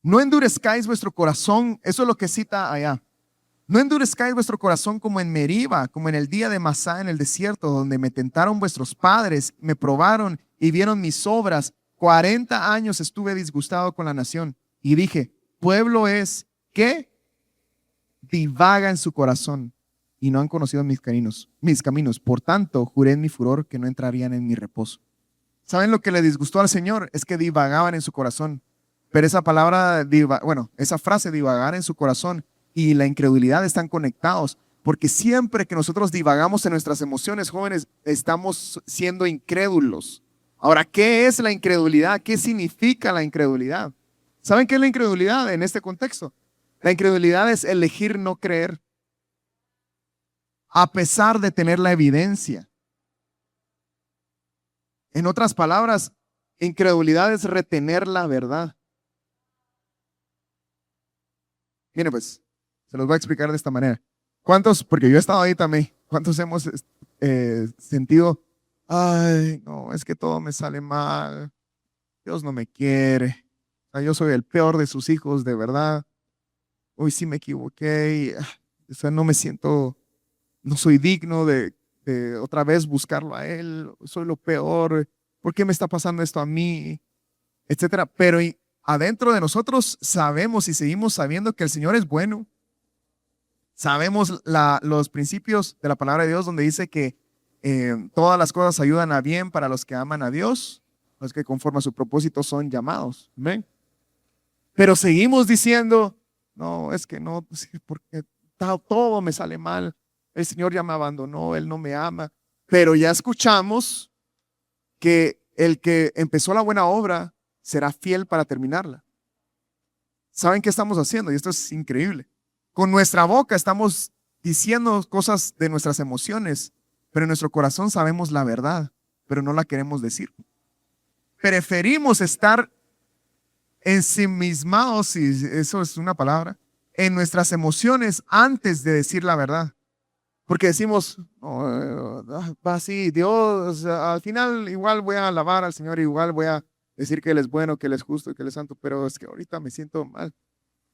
no endurezcáis vuestro corazón, eso es lo que cita allá. No endurezcáis vuestro corazón como en Meriba, como en el día de Masá en el desierto, donde me tentaron vuestros padres, me probaron y vieron mis obras. 40 años estuve disgustado con la nación y dije, pueblo es que divaga en su corazón y no han conocido mis caminos. Por tanto, juré en mi furor que no entrarían en mi reposo. ¿Saben lo que le disgustó al Señor? Es que divagaban en su corazón. Pero esa palabra, esa frase divagar en su corazón y la incredulidad están conectados, porque siempre que nosotros divagamos en nuestras emociones, jóvenes, estamos siendo incrédulos. Ahora, ¿qué es la incredulidad? ¿Qué significa la incredulidad? ¿Saben qué es la incredulidad en este contexto? La incredulidad es elegir no creer, a pesar de tener la evidencia. En otras palabras, incredulidad es retener la verdad. Miren pues, se los voy a explicar de esta manera. ¿Cuántos, porque yo he estado ahí también, cuántos hemos sentido Ay, no, es que todo me sale mal. Dios no me quiere. O sea, yo soy el peor de sus hijos, de verdad. Hoy sí me equivoqué. O sea, no me siento, no soy digno de otra vez buscarlo a Él. Soy lo peor. ¿Por qué me está pasando esto a mí? Etcétera. Pero adentro de nosotros sabemos y seguimos sabiendo que el Señor es bueno. Sabemos los principios de la palabra de Dios donde dice que todas las cosas ayudan a bien para los que aman a Dios, los que conforme a su propósito son llamados. Amén. Pero seguimos diciendo, no, es que no, sí, porque todo me sale mal. El Señor ya me abandonó, Él no me ama. Pero ya escuchamos que el que empezó la buena obra será fiel para terminarla. ¿Saben qué estamos haciendo? Y esto es increíble. Con nuestra boca estamos diciendo cosas de nuestras emociones, pero en nuestro corazón sabemos la verdad, pero no la queremos decir. Preferimos estar ensimismados, si eso es una palabra, en nuestras emociones antes de decir la verdad. Porque decimos, oh, va así, Dios, al final igual voy a alabar al Señor, igual voy a decir que Él es bueno, que Él es justo, que Él es santo, pero es que ahorita me siento mal.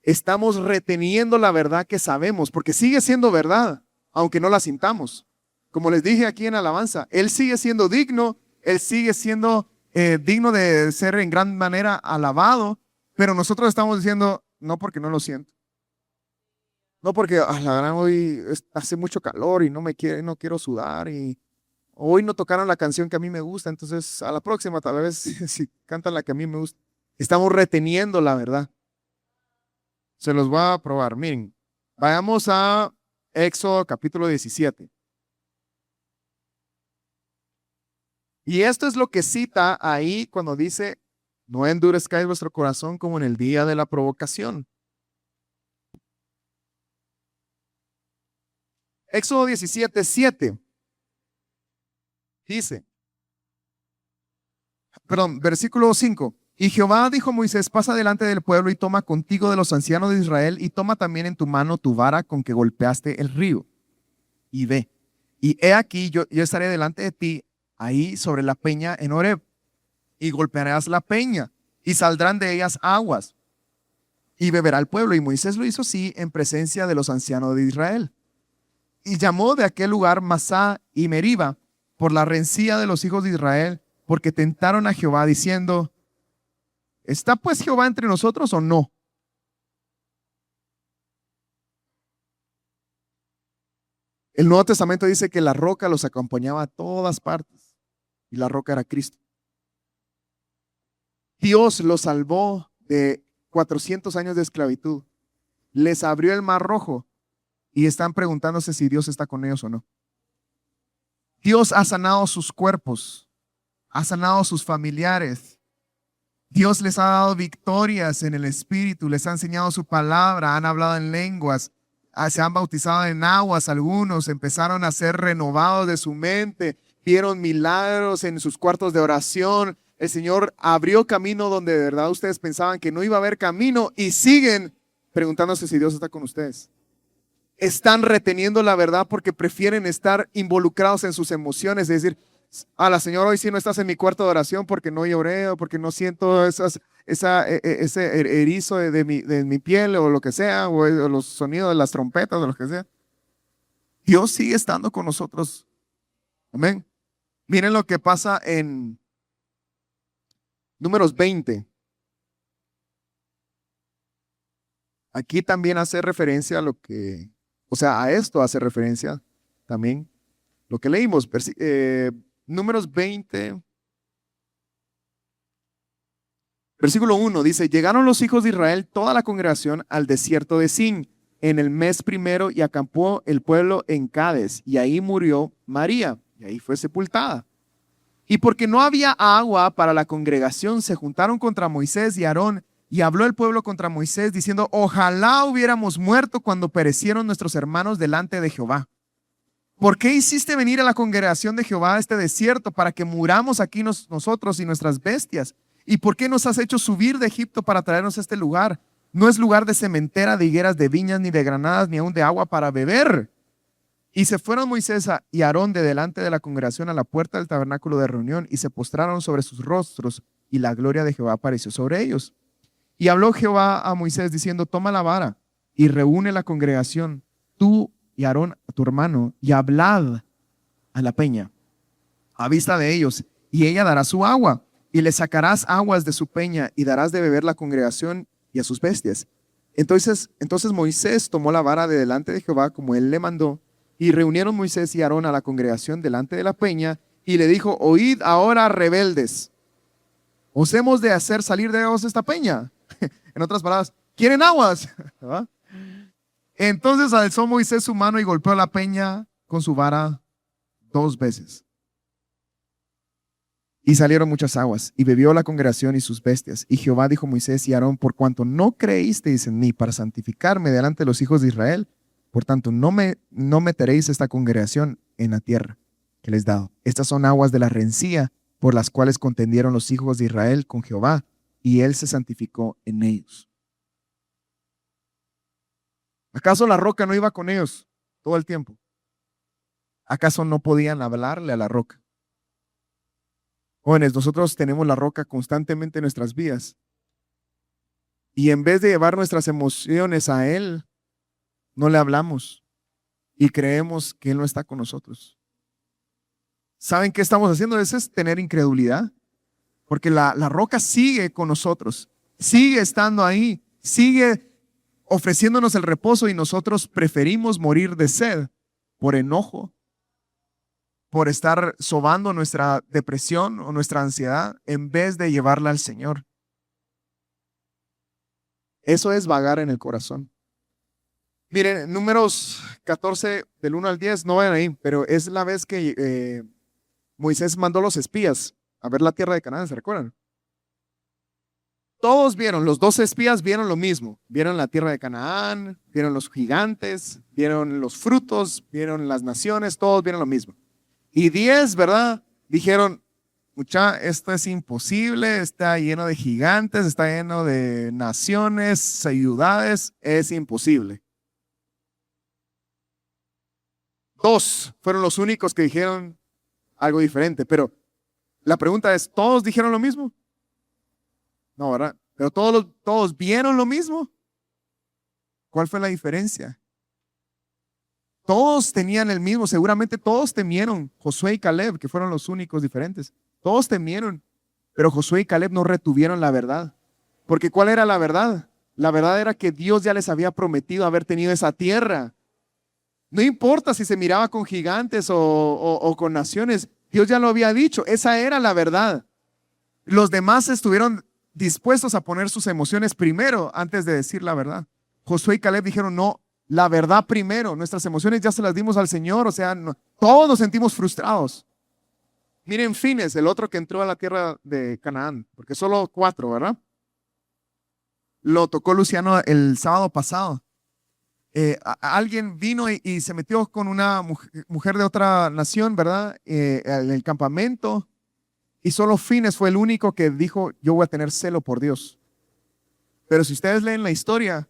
Estamos reteniendo la verdad que sabemos, porque sigue siendo verdad, aunque no la sintamos. Como les dije aquí en alabanza, Él sigue siendo digno, Él sigue siendo digno de ser en gran manera alabado, pero nosotros estamos diciendo, no porque no lo siento. No porque la verdad hoy hace mucho calor y no quiero sudar y hoy no tocaron la canción que a mí me gusta, entonces a la próxima tal vez si cantan la que a mí me gusta. Estamos reteniendo la verdad. Se los voy a probar. Miren, vayamos a Éxodo capítulo 17. Y esto es lo que cita ahí cuando dice, no endurezcáis vuestro corazón como en el día de la provocación. Éxodo 17, 7. Dice, versículo 5. Y Jehová dijo a Moisés, pasa delante del pueblo y toma contigo de los ancianos de Israel y toma también en tu mano tu vara con que golpeaste el río. Y ve, y he aquí yo estaré delante de ti ahí sobre la peña en Horeb, y golpearás la peña, y saldrán de ellas aguas, y beberá el pueblo. Y Moisés lo hizo así en presencia de los ancianos de Israel. Y llamó de aquel lugar Masá y Meriba, por la rencilla de los hijos de Israel, porque tentaron a Jehová diciendo, ¿está pues Jehová entre nosotros o no? El Nuevo Testamento dice que la roca los acompañaba a todas partes, y la roca era Cristo. Dios los salvó de 400 años de esclavitud. Les abrió el mar rojo y están preguntándose si Dios está con ellos o no. Dios ha sanado sus cuerpos, ha sanado sus familiares. Dios les ha dado victorias en el Espíritu, les ha enseñado su palabra, han hablado en lenguas, se han bautizado en aguas algunos, empezaron a ser renovados de su mente, vieron milagros en sus cuartos de oración. El Señor abrió camino donde de verdad ustedes pensaban que no iba a haber camino y siguen preguntándose si Dios está con ustedes. Están reteniendo la verdad porque prefieren estar involucrados en sus emociones, es decir, la Señor, hoy sí no estás en mi cuarto de oración porque no lloré o porque no siento ese erizo de mi piel o lo que sea, o los sonidos de las trompetas o lo que sea. Dios sigue estando con nosotros. Amén. Miren lo que pasa en Números 20. Aquí también hace referencia a a esto hace referencia también lo que leímos. Números 20, versículo 1 dice, llegaron los hijos de Israel, toda la congregación, al desierto de Sin en el mes primero y acampó el pueblo en Cades y ahí murió María y ahí fue sepultada. Y porque no había agua para la congregación, se juntaron contra Moisés y Aarón y habló el pueblo contra Moisés diciendo, ojalá hubiéramos muerto cuando perecieron nuestros hermanos delante de Jehová. ¿Por qué hiciste venir a la congregación de Jehová a este desierto para que muramos aquí nosotros y nuestras bestias? ¿Y por qué nos has hecho subir de Egipto para traernos a este lugar? No es lugar de sementera, de higueras, de viñas, ni de granadas, ni aún de agua para beber. Y se fueron Moisés y Aarón de delante de la congregación a la puerta del tabernáculo de reunión y se postraron sobre sus rostros y la gloria de Jehová apareció sobre ellos. Y habló Jehová a Moisés diciendo, toma la vara y reúne la congregación, tú y Aarón, tu hermano, y hablad a la peña a vista de ellos, y ella dará su agua, y le sacarás aguas de su peña, y darás de beber la congregación y a sus bestias. Entonces Moisés tomó la vara de delante de Jehová, como él le mandó, y reunieron Moisés y Aarón a la congregación delante de la peña, y le dijo, oíd ahora, rebeldes, ¿os hemos de hacer salir de vos esta peña? En otras palabras, ¿quieren aguas? ¿verdad? Entonces alzó Moisés su mano y golpeó la peña con su vara 2 veces. Y salieron muchas aguas, y bebió la congregación y sus bestias. Y Jehová dijo a Moisés y Aarón, por cuanto no creísteis en mí para santificarme delante de los hijos de Israel, por tanto no meteréis esta congregación en la tierra que les he dado. Estas son aguas de la rencilla por las cuales contendieron los hijos de Israel con Jehová, y él se santificó en ellos. ¿Acaso la roca no iba con ellos todo el tiempo? ¿Acaso no podían hablarle a la roca? Jóvenes, nosotros tenemos la roca constantemente en nuestras vidas. Y en vez de llevar nuestras emociones a Él, no le hablamos y creemos que Él no está con nosotros. ¿Saben qué estamos haciendo? Eso es tener incredulidad. Porque la roca sigue con nosotros, sigue estando ahí, sigue ofreciéndonos el reposo y nosotros preferimos morir de sed por enojo, por estar sobando nuestra depresión o nuestra ansiedad en vez de llevarla al Señor. Eso es vagar en el corazón. Miren, Números 14, del 1 al 10, no vayan ahí, pero es la vez que Moisés mandó los espías a ver la tierra de Canaán, ¿se recuerdan? Todos vieron, los 12 espías vieron lo mismo. Vieron la tierra de Canaán, vieron los gigantes, vieron los frutos, vieron las naciones, todos vieron lo mismo. Y 10, ¿verdad? Dijeron, mucha, esto es imposible, está lleno de gigantes, está lleno de naciones, ciudades, es imposible. 2 fueron los únicos que dijeron algo diferente, pero la pregunta es, ¿todos dijeron lo mismo? No, ¿verdad? Pero todos vieron lo mismo. ¿Cuál fue la diferencia? Todos tenían el mismo, seguramente todos temieron. Josué y Caleb, que fueron los únicos diferentes. Todos temieron, pero Josué y Caleb no retuvieron la verdad. Porque ¿cuál era la verdad? La verdad era que Dios ya les había prometido haber tenido esa tierra. No importa si se miraba con gigantes o con naciones, Dios ya lo había dicho, esa era la verdad. Los demás estuvieron dispuestos a poner sus emociones primero antes de decir la verdad. Josué y Caleb dijeron, no, la verdad primero, nuestras emociones ya se las dimos al Señor, o sea, no, todos nos sentimos frustrados. Miren Fines, el otro que entró a la tierra de Canaán, porque solo 4, ¿verdad? Lo tocó Luciano el sábado pasado. Alguien vino y se metió con una mujer de otra nación, ¿verdad? En el campamento. Y solo Fines fue el único que dijo, yo voy a tener celo por Dios. Pero si ustedes leen la historia,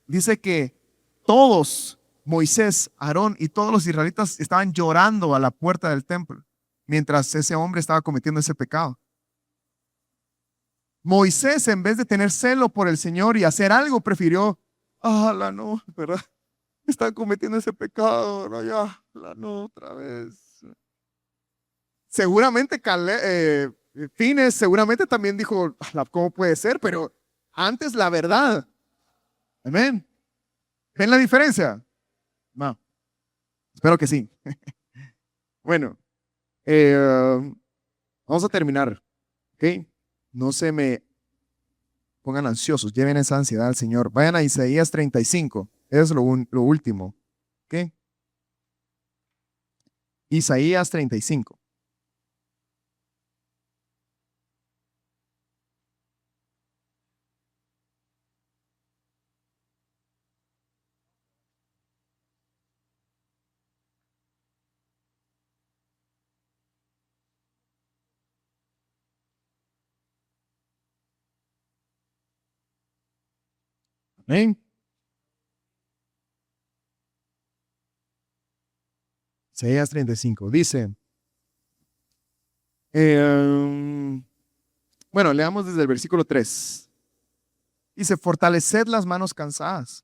dice que todos, Moisés, Aarón y todos los israelitas estaban llorando a la puerta del templo mientras ese hombre estaba cometiendo ese pecado. Moisés, en vez de tener celo por el Señor y hacer algo, prefirió, la no, ¿verdad? Está cometiendo ese pecado, no, ya, la no, otra vez. Seguramente Fines seguramente también dijo, ¿cómo puede ser? Pero antes la verdad. Amén. ¿Ven la diferencia? No, espero que sí. Bueno, eh, vamos a terminar. ¿Ok? No se me pongan ansiosos, lleven esa ansiedad al Señor. Vayan a Isaías 35, es lo último. ¿Ok? Isaías 35. Amén. Isaías 35 dice, bueno, leamos desde el versículo 3. Dice, fortaleced las manos cansadas,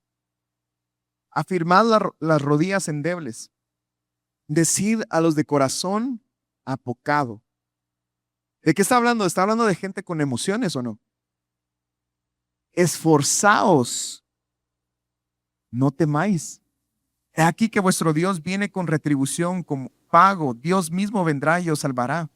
afirmad las rodillas endebles, decid a los de corazón apocado. ¿De qué está hablando? ¿Está hablando de gente con emociones o no? Esforzaos, no temáis. He aquí que vuestro Dios viene con retribución, con pago. Dios mismo vendrá y os salvará.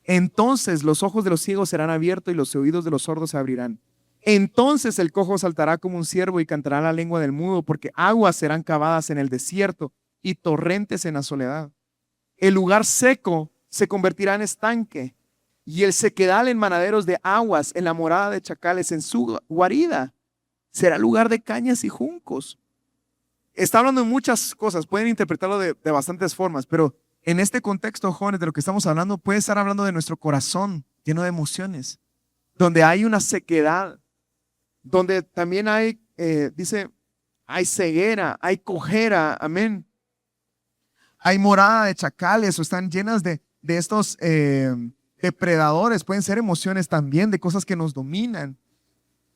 Entonces los ojos de los ciegos serán abiertos y los oídos de los sordos se abrirán. Entonces el cojo saltará como un ciervo y cantará la lengua del mudo, porque aguas serán cavadas en el desierto y torrentes en la soledad. El lugar seco se convertirá en estanque y el sequedal en manaderos de aguas, en la morada de chacales, en su guarida. Será lugar de cañas y juncos. Está hablando de muchas cosas, pueden interpretarlo de bastantes formas, pero en este contexto, jóvenes, de lo que estamos hablando, puede estar hablando de nuestro corazón lleno de emociones, donde hay una sequedad, donde también hay, dice, hay ceguera, hay cojera, amén. Hay morada de chacales o están llenas de estos depredadores, pueden ser emociones también, de cosas que nos dominan,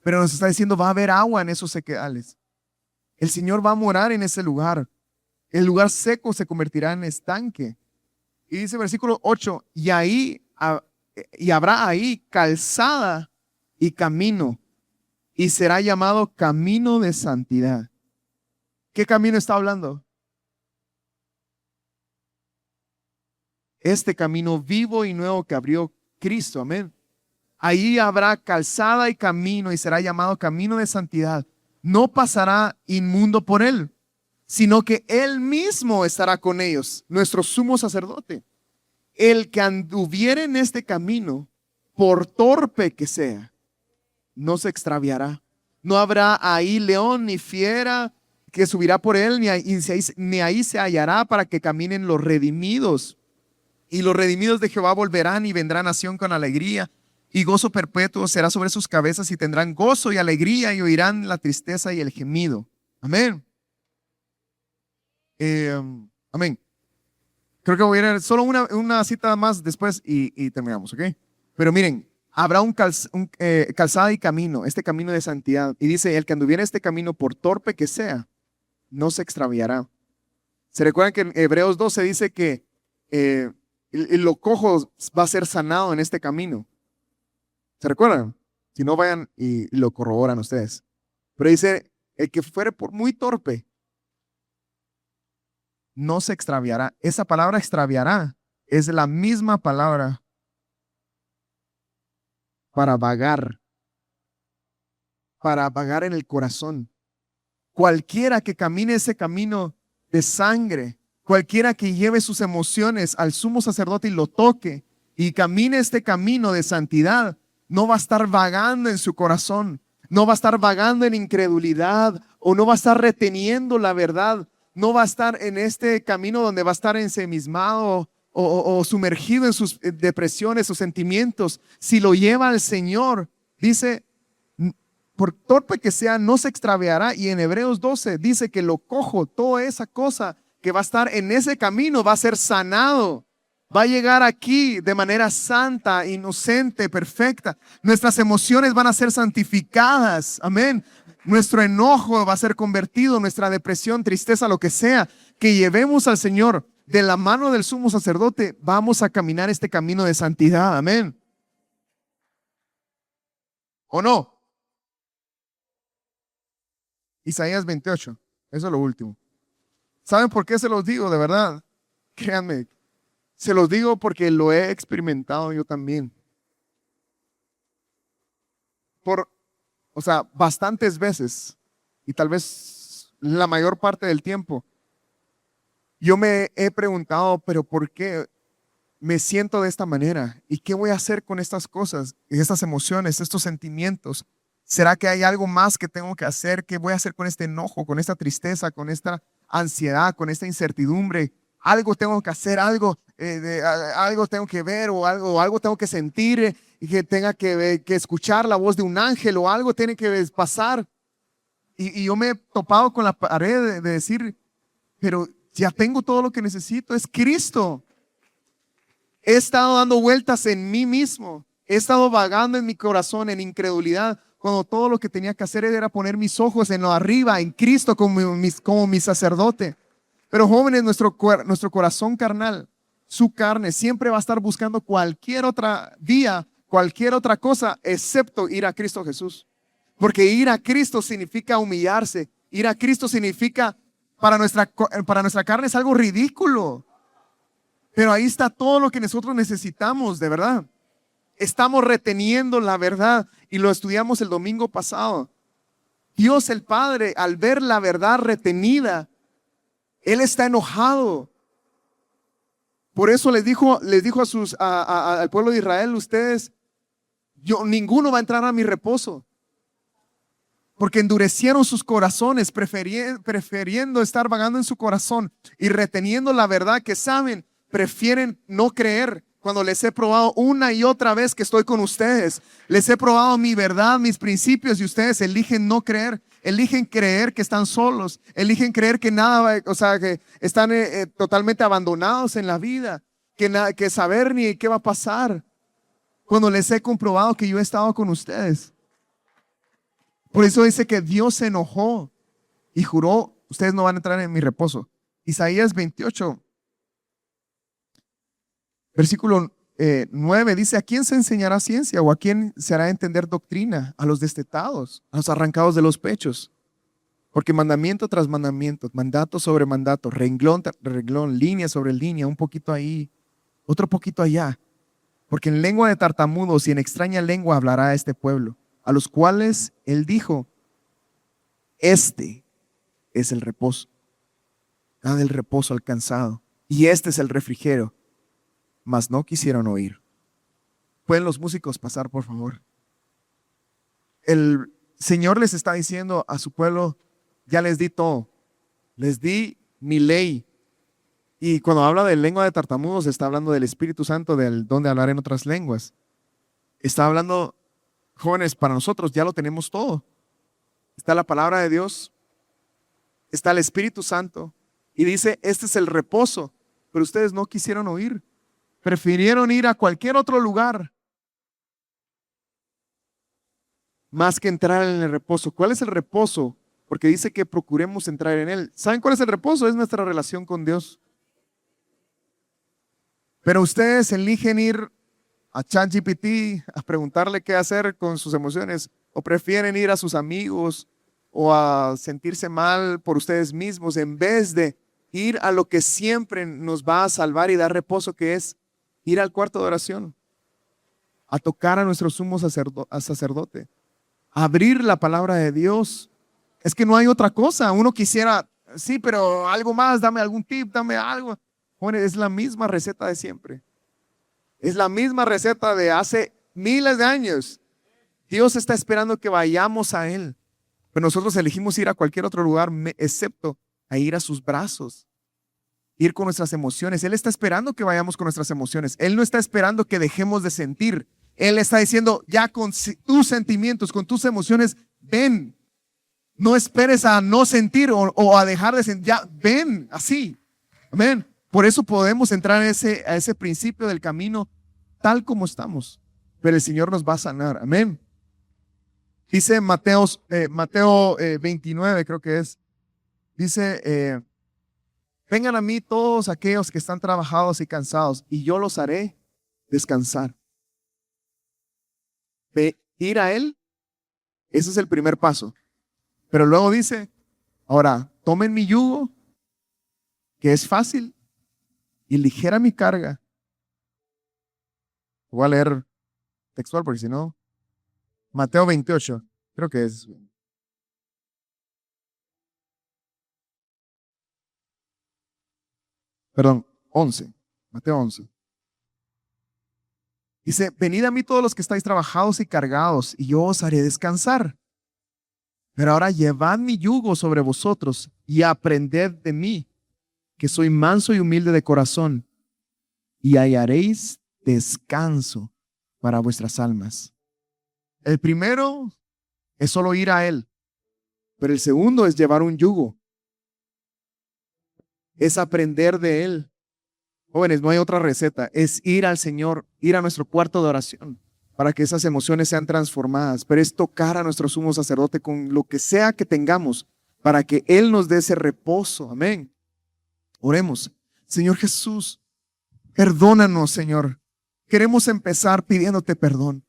pero nos está diciendo, va a haber agua en esos sequedales. El Señor va a morar en ese lugar. El lugar seco se convertirá en estanque. Y dice versículo 8, y habrá ahí calzada y camino, y será llamado camino de santidad. ¿Qué camino está hablando? Este camino vivo y nuevo que abrió Cristo, amén. Ahí habrá calzada y camino, y será llamado camino de santidad. No pasará inmundo por él, sino que él mismo estará con ellos, nuestro sumo sacerdote. El que anduviere en este camino, por torpe que sea, no se extraviará. No habrá ahí león ni fiera que subirá por él, ni ahí se hallará para que caminen los redimidos. Y los redimidos de Jehová volverán y vendrá nación con alegría. Y gozo perpetuo será sobre sus cabezas y tendrán gozo y alegría y oirán la tristeza y el gemido. Amén. Amén. Creo que voy a ir solo una cita más después y terminamos, ¿ok? Pero miren, habrá calzada y camino, este camino de santidad. Y dice, el que anduviera este camino por torpe que sea, no se extraviará. ¿Se recuerdan que en Hebreos 12 dice que lo cojo va a ser sanado en este camino? ¿Se recuerdan? Si no, vayan y lo corroboran ustedes. Pero dice, el que fuere por muy torpe, no se extraviará. Esa palabra extraviará es la misma palabra para vagar en el corazón. Cualquiera que camine ese camino de sangre, cualquiera que lleve sus emociones al sumo sacerdote y lo toque y camine este camino de santidad, no va a estar vagando en su corazón, no va a estar vagando en incredulidad o no va a estar reteniendo la verdad, no va a estar en este camino donde va a estar ensimismado o sumergido en sus depresiones o sentimientos. Si lo lleva al Señor, dice, por torpe que sea, no se extraviará. Y en Hebreos 12 dice que lo cojo, toda esa cosa que va a estar en ese camino va a ser sanado. Va a llegar aquí de manera santa, inocente, perfecta. Nuestras emociones van a ser santificadas. Amén. Nuestro enojo va a ser convertido, nuestra depresión, tristeza, lo que sea, que llevemos al Señor de la mano del sumo sacerdote. Vamos a caminar este camino de santidad. Amén. ¿O no? Isaías 28. Eso es lo último. ¿Saben por qué se los digo? De verdad. Créanme. Se los digo porque lo he experimentado yo también. Bastantes veces, y tal vez la mayor parte del tiempo, yo me he preguntado, pero ¿por qué me siento de esta manera? ¿Y qué voy a hacer con estas cosas, estas emociones, estos sentimientos? ¿Será que hay algo más que tengo que hacer? ¿Qué voy a hacer con este enojo, con esta tristeza, con esta ansiedad, con esta incertidumbre? Algo tengo que hacer, algo tengo que ver o algo tengo que sentir y que tenga que escuchar la voz de un ángel o algo tiene que pasar. Y yo me he topado con la pared de decir, pero Ya tengo todo lo que necesito, es Cristo. He estado dando vueltas en mí mismo. He estado vagando en mi corazón en incredulidad, cuando todo lo que tenía que hacer era poner mis ojos en lo arriba, en Cristo como mi sacerdote. Pero jóvenes, nuestro corazón carnal, su carne, siempre va a estar buscando cualquier otra vía, cualquier otra cosa, excepto ir a Cristo Jesús. Porque ir a Cristo significa humillarse. Ir a Cristo significa, para nuestra carne es algo ridículo. Pero ahí está todo lo que nosotros necesitamos, de verdad. Estamos reteniendo la verdad y lo estudiamos el domingo pasado. Dios el Padre, al ver la verdad retenida, Él está enojado. Por eso les dijo al pueblo de Israel, ustedes, ninguno va a entrar a mi reposo. Porque endurecieron sus corazones, prefiriendo estar vagando en su corazón y reteniendo la verdad que saben, prefieren no creer. Cuando les he probado una y otra vez que estoy con ustedes, les he probado mi verdad, mis principios, y ustedes eligen no creer, eligen creer que están solos, eligen creer que nada, o sea, que están totalmente abandonados en la vida, que saber ni qué va a pasar, cuando les he comprobado que yo he estado con ustedes. Por eso dice que Dios se enojó y juró, ustedes no van a entrar en mi reposo. Isaías 28. Versículo 9 dice, ¿a quién se enseñará ciencia o a quién se hará entender doctrina? A los destetados, a los arrancados de los pechos. Porque mandamiento tras mandamiento, mandato sobre mandato, renglón tras renglón, línea sobre línea, un poquito ahí, otro poquito allá. Porque en lengua de tartamudos y en extraña lengua hablará a este pueblo, a los cuales él dijo, este es el reposo. Del reposo alcanzado. Y este es el refrigerio. Mas no quisieron oír. ¿Pueden los músicos pasar, por favor? El Señor les está diciendo a su pueblo, ya les di todo. Les di mi ley. Y cuando habla de lengua de tartamudos, está hablando del Espíritu Santo, del don de hablar en otras lenguas. Está hablando, jóvenes, para nosotros ya lo tenemos todo. Está la palabra de Dios, está el Espíritu Santo. Y dice, este es el reposo. Pero ustedes no quisieron oír. Prefirieron ir a cualquier otro lugar más que entrar en el reposo. ¿Cuál es el reposo? Porque dice que procuremos entrar en él. ¿Saben cuál es el reposo? Es nuestra relación con Dios. Pero ustedes eligen ir a ChatGPT a preguntarle qué hacer con sus emociones, o prefieren ir a sus amigos o a sentirse mal por ustedes mismos en vez de ir a lo que siempre nos va a salvar y dar reposo, que es ir al cuarto de oración, a tocar a nuestro sumo sacerdote, a abrir la palabra de Dios. Es que no hay otra cosa. Uno quisiera, sí, pero algo más, dame algún tip, dame algo. Bueno, es la misma receta de siempre. Es la misma receta de hace miles de años. Dios está esperando que vayamos a Él. Pero nosotros elegimos ir a cualquier otro lugar, excepto a ir a sus brazos. Ir con nuestras emociones. Él está esperando que vayamos con nuestras emociones. Él no está esperando que dejemos de sentir. Él está diciendo, ya con tus sentimientos, con tus emociones, ven. No esperes a no sentir o a dejar de sentir. Ya, ven, así. Amén. Por eso podemos entrar a ese principio del camino tal como estamos. Pero el Señor nos va a sanar. Amén. Dice Mateo 29, creo que es. Dice, vengan a mí todos aquellos que están trabajados y cansados, y yo los haré descansar. Ir a Él, ese es el primer paso. Pero luego dice, ahora, tomen mi yugo, que es fácil, y ligera mi carga. Voy a leer textual porque si no, Mateo 28, creo que es. Perdón, 11, Mateo 11. Dice, venid a mí todos los que estáis trabajados y cargados, y yo os haré descansar. Pero ahora llevad mi yugo sobre vosotros y aprended de mí, que soy manso y humilde de corazón, y hallaréis descanso para vuestras almas. El primero es solo ir a Él, pero el segundo es llevar un yugo. es aprender de Él. Jóvenes, no hay otra receta, es ir al Señor, ir a nuestro cuarto de oración para que esas emociones sean transformadas, pero es tocar a nuestro sumo sacerdote con lo que sea que tengamos para que Él nos dé ese reposo. Amén. Oremos. Señor Jesús, perdónanos, Señor. Queremos empezar pidiéndote perdón.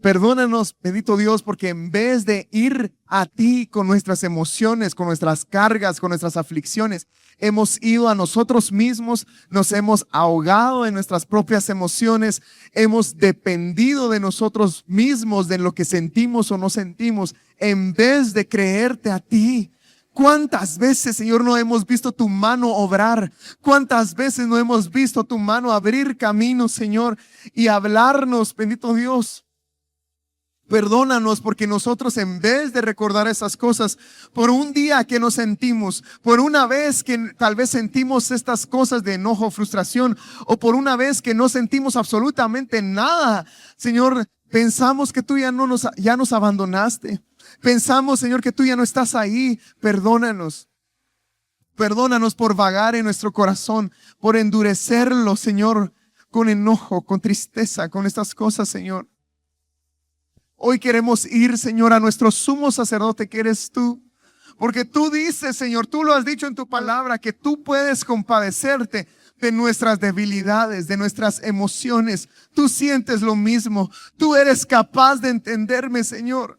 Perdónanos, bendito Dios, porque en vez de ir a ti con nuestras emociones, con nuestras cargas, con nuestras aflicciones, hemos ido a nosotros mismos, nos hemos ahogado en nuestras propias emociones, hemos dependido de nosotros mismos, de lo que sentimos o no sentimos, en vez de creerte a ti. ¿Cuántas veces, Señor, no hemos visto tu mano obrar? ¿Cuántas veces no hemos visto tu mano abrir caminos, Señor, y hablarnos, bendito Dios? Perdónanos porque nosotros, en vez de recordar esas cosas, por un día que nos sentimos, por una vez que tal vez sentimos estas cosas de enojo, frustración, o por una vez que no sentimos absolutamente nada, Señor, pensamos que tú ya nos abandonaste. Pensamos, Señor, que tú ya no estás ahí. Perdónanos. Perdónanos por vagar en nuestro corazón, por endurecerlo, Señor, con enojo, con tristeza, con estas cosas, Señor. Hoy queremos ir, Señor, a nuestro sumo sacerdote que eres tú. Porque tú dices, Señor, tú lo has dicho en tu palabra, que tú puedes compadecerte de nuestras debilidades, de nuestras emociones. Tú sientes lo mismo. Tú eres capaz de entenderme, Señor.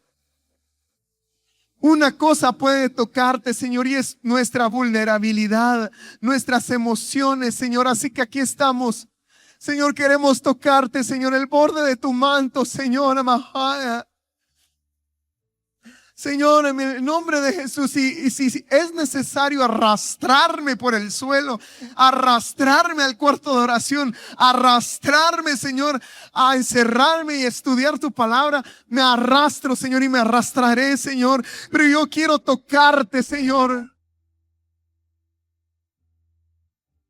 Una cosa puede tocarte, Señor, y es nuestra vulnerabilidad, nuestras emociones, Señor. Así que aquí estamos. Señor, queremos tocarte, Señor, el borde de tu manto, Señor, amada. Señor, en el nombre de Jesús, y si es necesario arrastrarme por el suelo, arrastrarme al cuarto de oración, arrastrarme, Señor, a encerrarme y estudiar tu palabra, me arrastro, Señor, y me arrastraré, Señor. Pero yo quiero tocarte, Señor.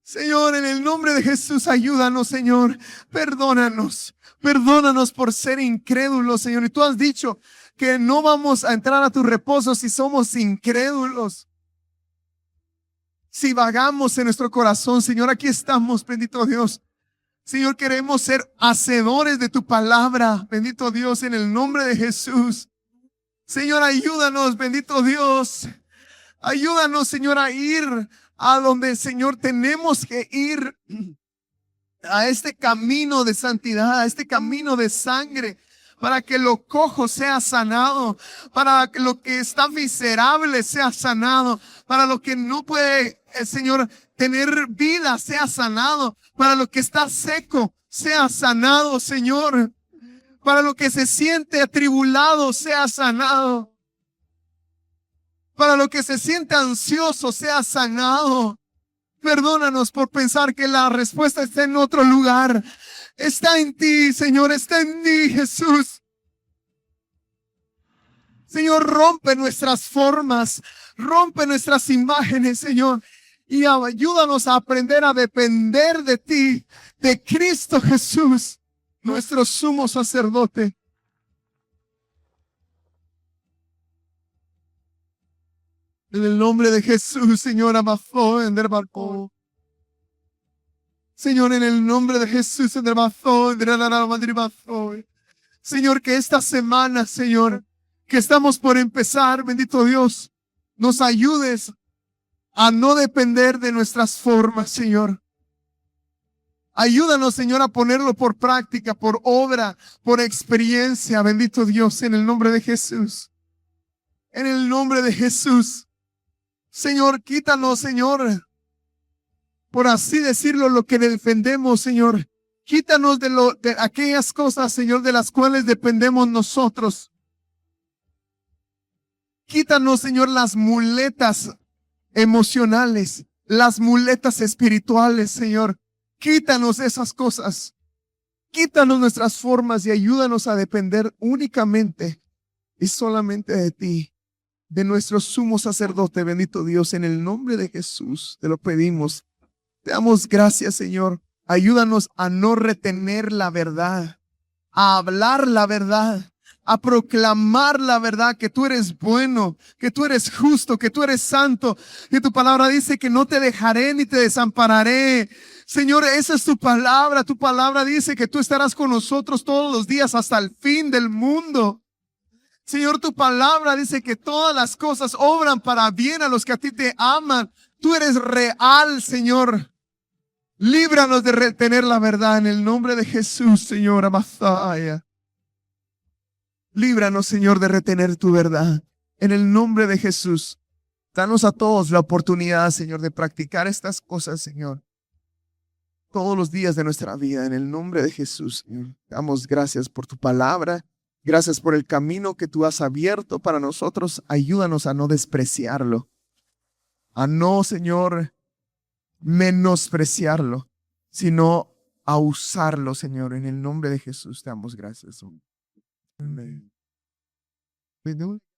Señor, en el nombre de Jesús, ayúdanos, Señor. Perdónanos. Perdónanos por ser incrédulos, Señor. Y tú has dicho que no vamos a entrar a tu reposo si somos incrédulos. Si vagamos en nuestro corazón, Señor, aquí estamos, bendito Dios. Señor, queremos ser hacedores de tu palabra, bendito Dios, en el nombre de Jesús. Señor, ayúdanos, bendito Dios. Ayúdanos, Señor, a ir a donde, Señor, tenemos que ir, a este camino de santidad, a este camino de sangre, para que lo cojo sea sanado, para que lo que está miserable sea sanado, para lo que no puede, Señor, tener vida sea sanado, para lo que está seco sea sanado, Señor, para lo que se siente atribulado sea sanado. Para lo que se siente ansioso sea sanado. Perdónanos por pensar que la respuesta está en otro lugar. Está en ti, Señor, está en ti, Jesús. Señor, rompe nuestras formas, rompe nuestras imágenes, Señor. Y ayúdanos a aprender a depender de ti, de Cristo Jesús, nuestro sumo sacerdote. En el nombre de Jesús, Señor, amado, en el barco. Señor, en el nombre de Jesús, en el barco, Señor, que esta semana, Señor, que estamos por empezar, bendito Dios, nos ayudes a no depender de nuestras formas, Señor. Ayúdanos, Señor, a ponerlo por práctica, por obra, por experiencia, bendito Dios, en el nombre de Jesús. En el nombre de Jesús. Señor, quítanos, Señor, por así decirlo, lo que defendemos, Señor. Quítanos de aquellas cosas, Señor, de las cuales dependemos nosotros. Quítanos, Señor, las muletas emocionales, las muletas espirituales, Señor. Quítanos esas cosas. Quítanos nuestras formas y ayúdanos a depender únicamente y solamente de ti, de nuestro sumo sacerdote, bendito Dios, en el nombre de Jesús, te lo pedimos. Te damos gracias, Señor. Ayúdanos a no retener la verdad, a hablar la verdad, a proclamar la verdad, que tú eres bueno, que tú eres justo, que tú eres santo, que tu palabra dice que no te dejaré ni te desampararé. Señor, esa es tu palabra. Tu palabra dice que tú estarás con nosotros todos los días hasta el fin del mundo. Señor, tu palabra dice que todas las cosas obran para bien a los que a ti te aman. Tú eres real, Señor. Líbranos de retener la verdad en el nombre de Jesús, Señor. Amasaya. Líbranos, Señor, de retener tu verdad en el nombre de Jesús. Danos a todos la oportunidad, Señor, de practicar estas cosas, Señor, todos los días de nuestra vida, en el nombre de Jesús, Señor. Damos gracias por tu palabra. Gracias por el camino que tú has abierto para nosotros. Ayúdanos a no despreciarlo, a no, Señor, menospreciarlo, sino a usarlo, Señor. En el nombre de Jesús te damos gracias. Amén.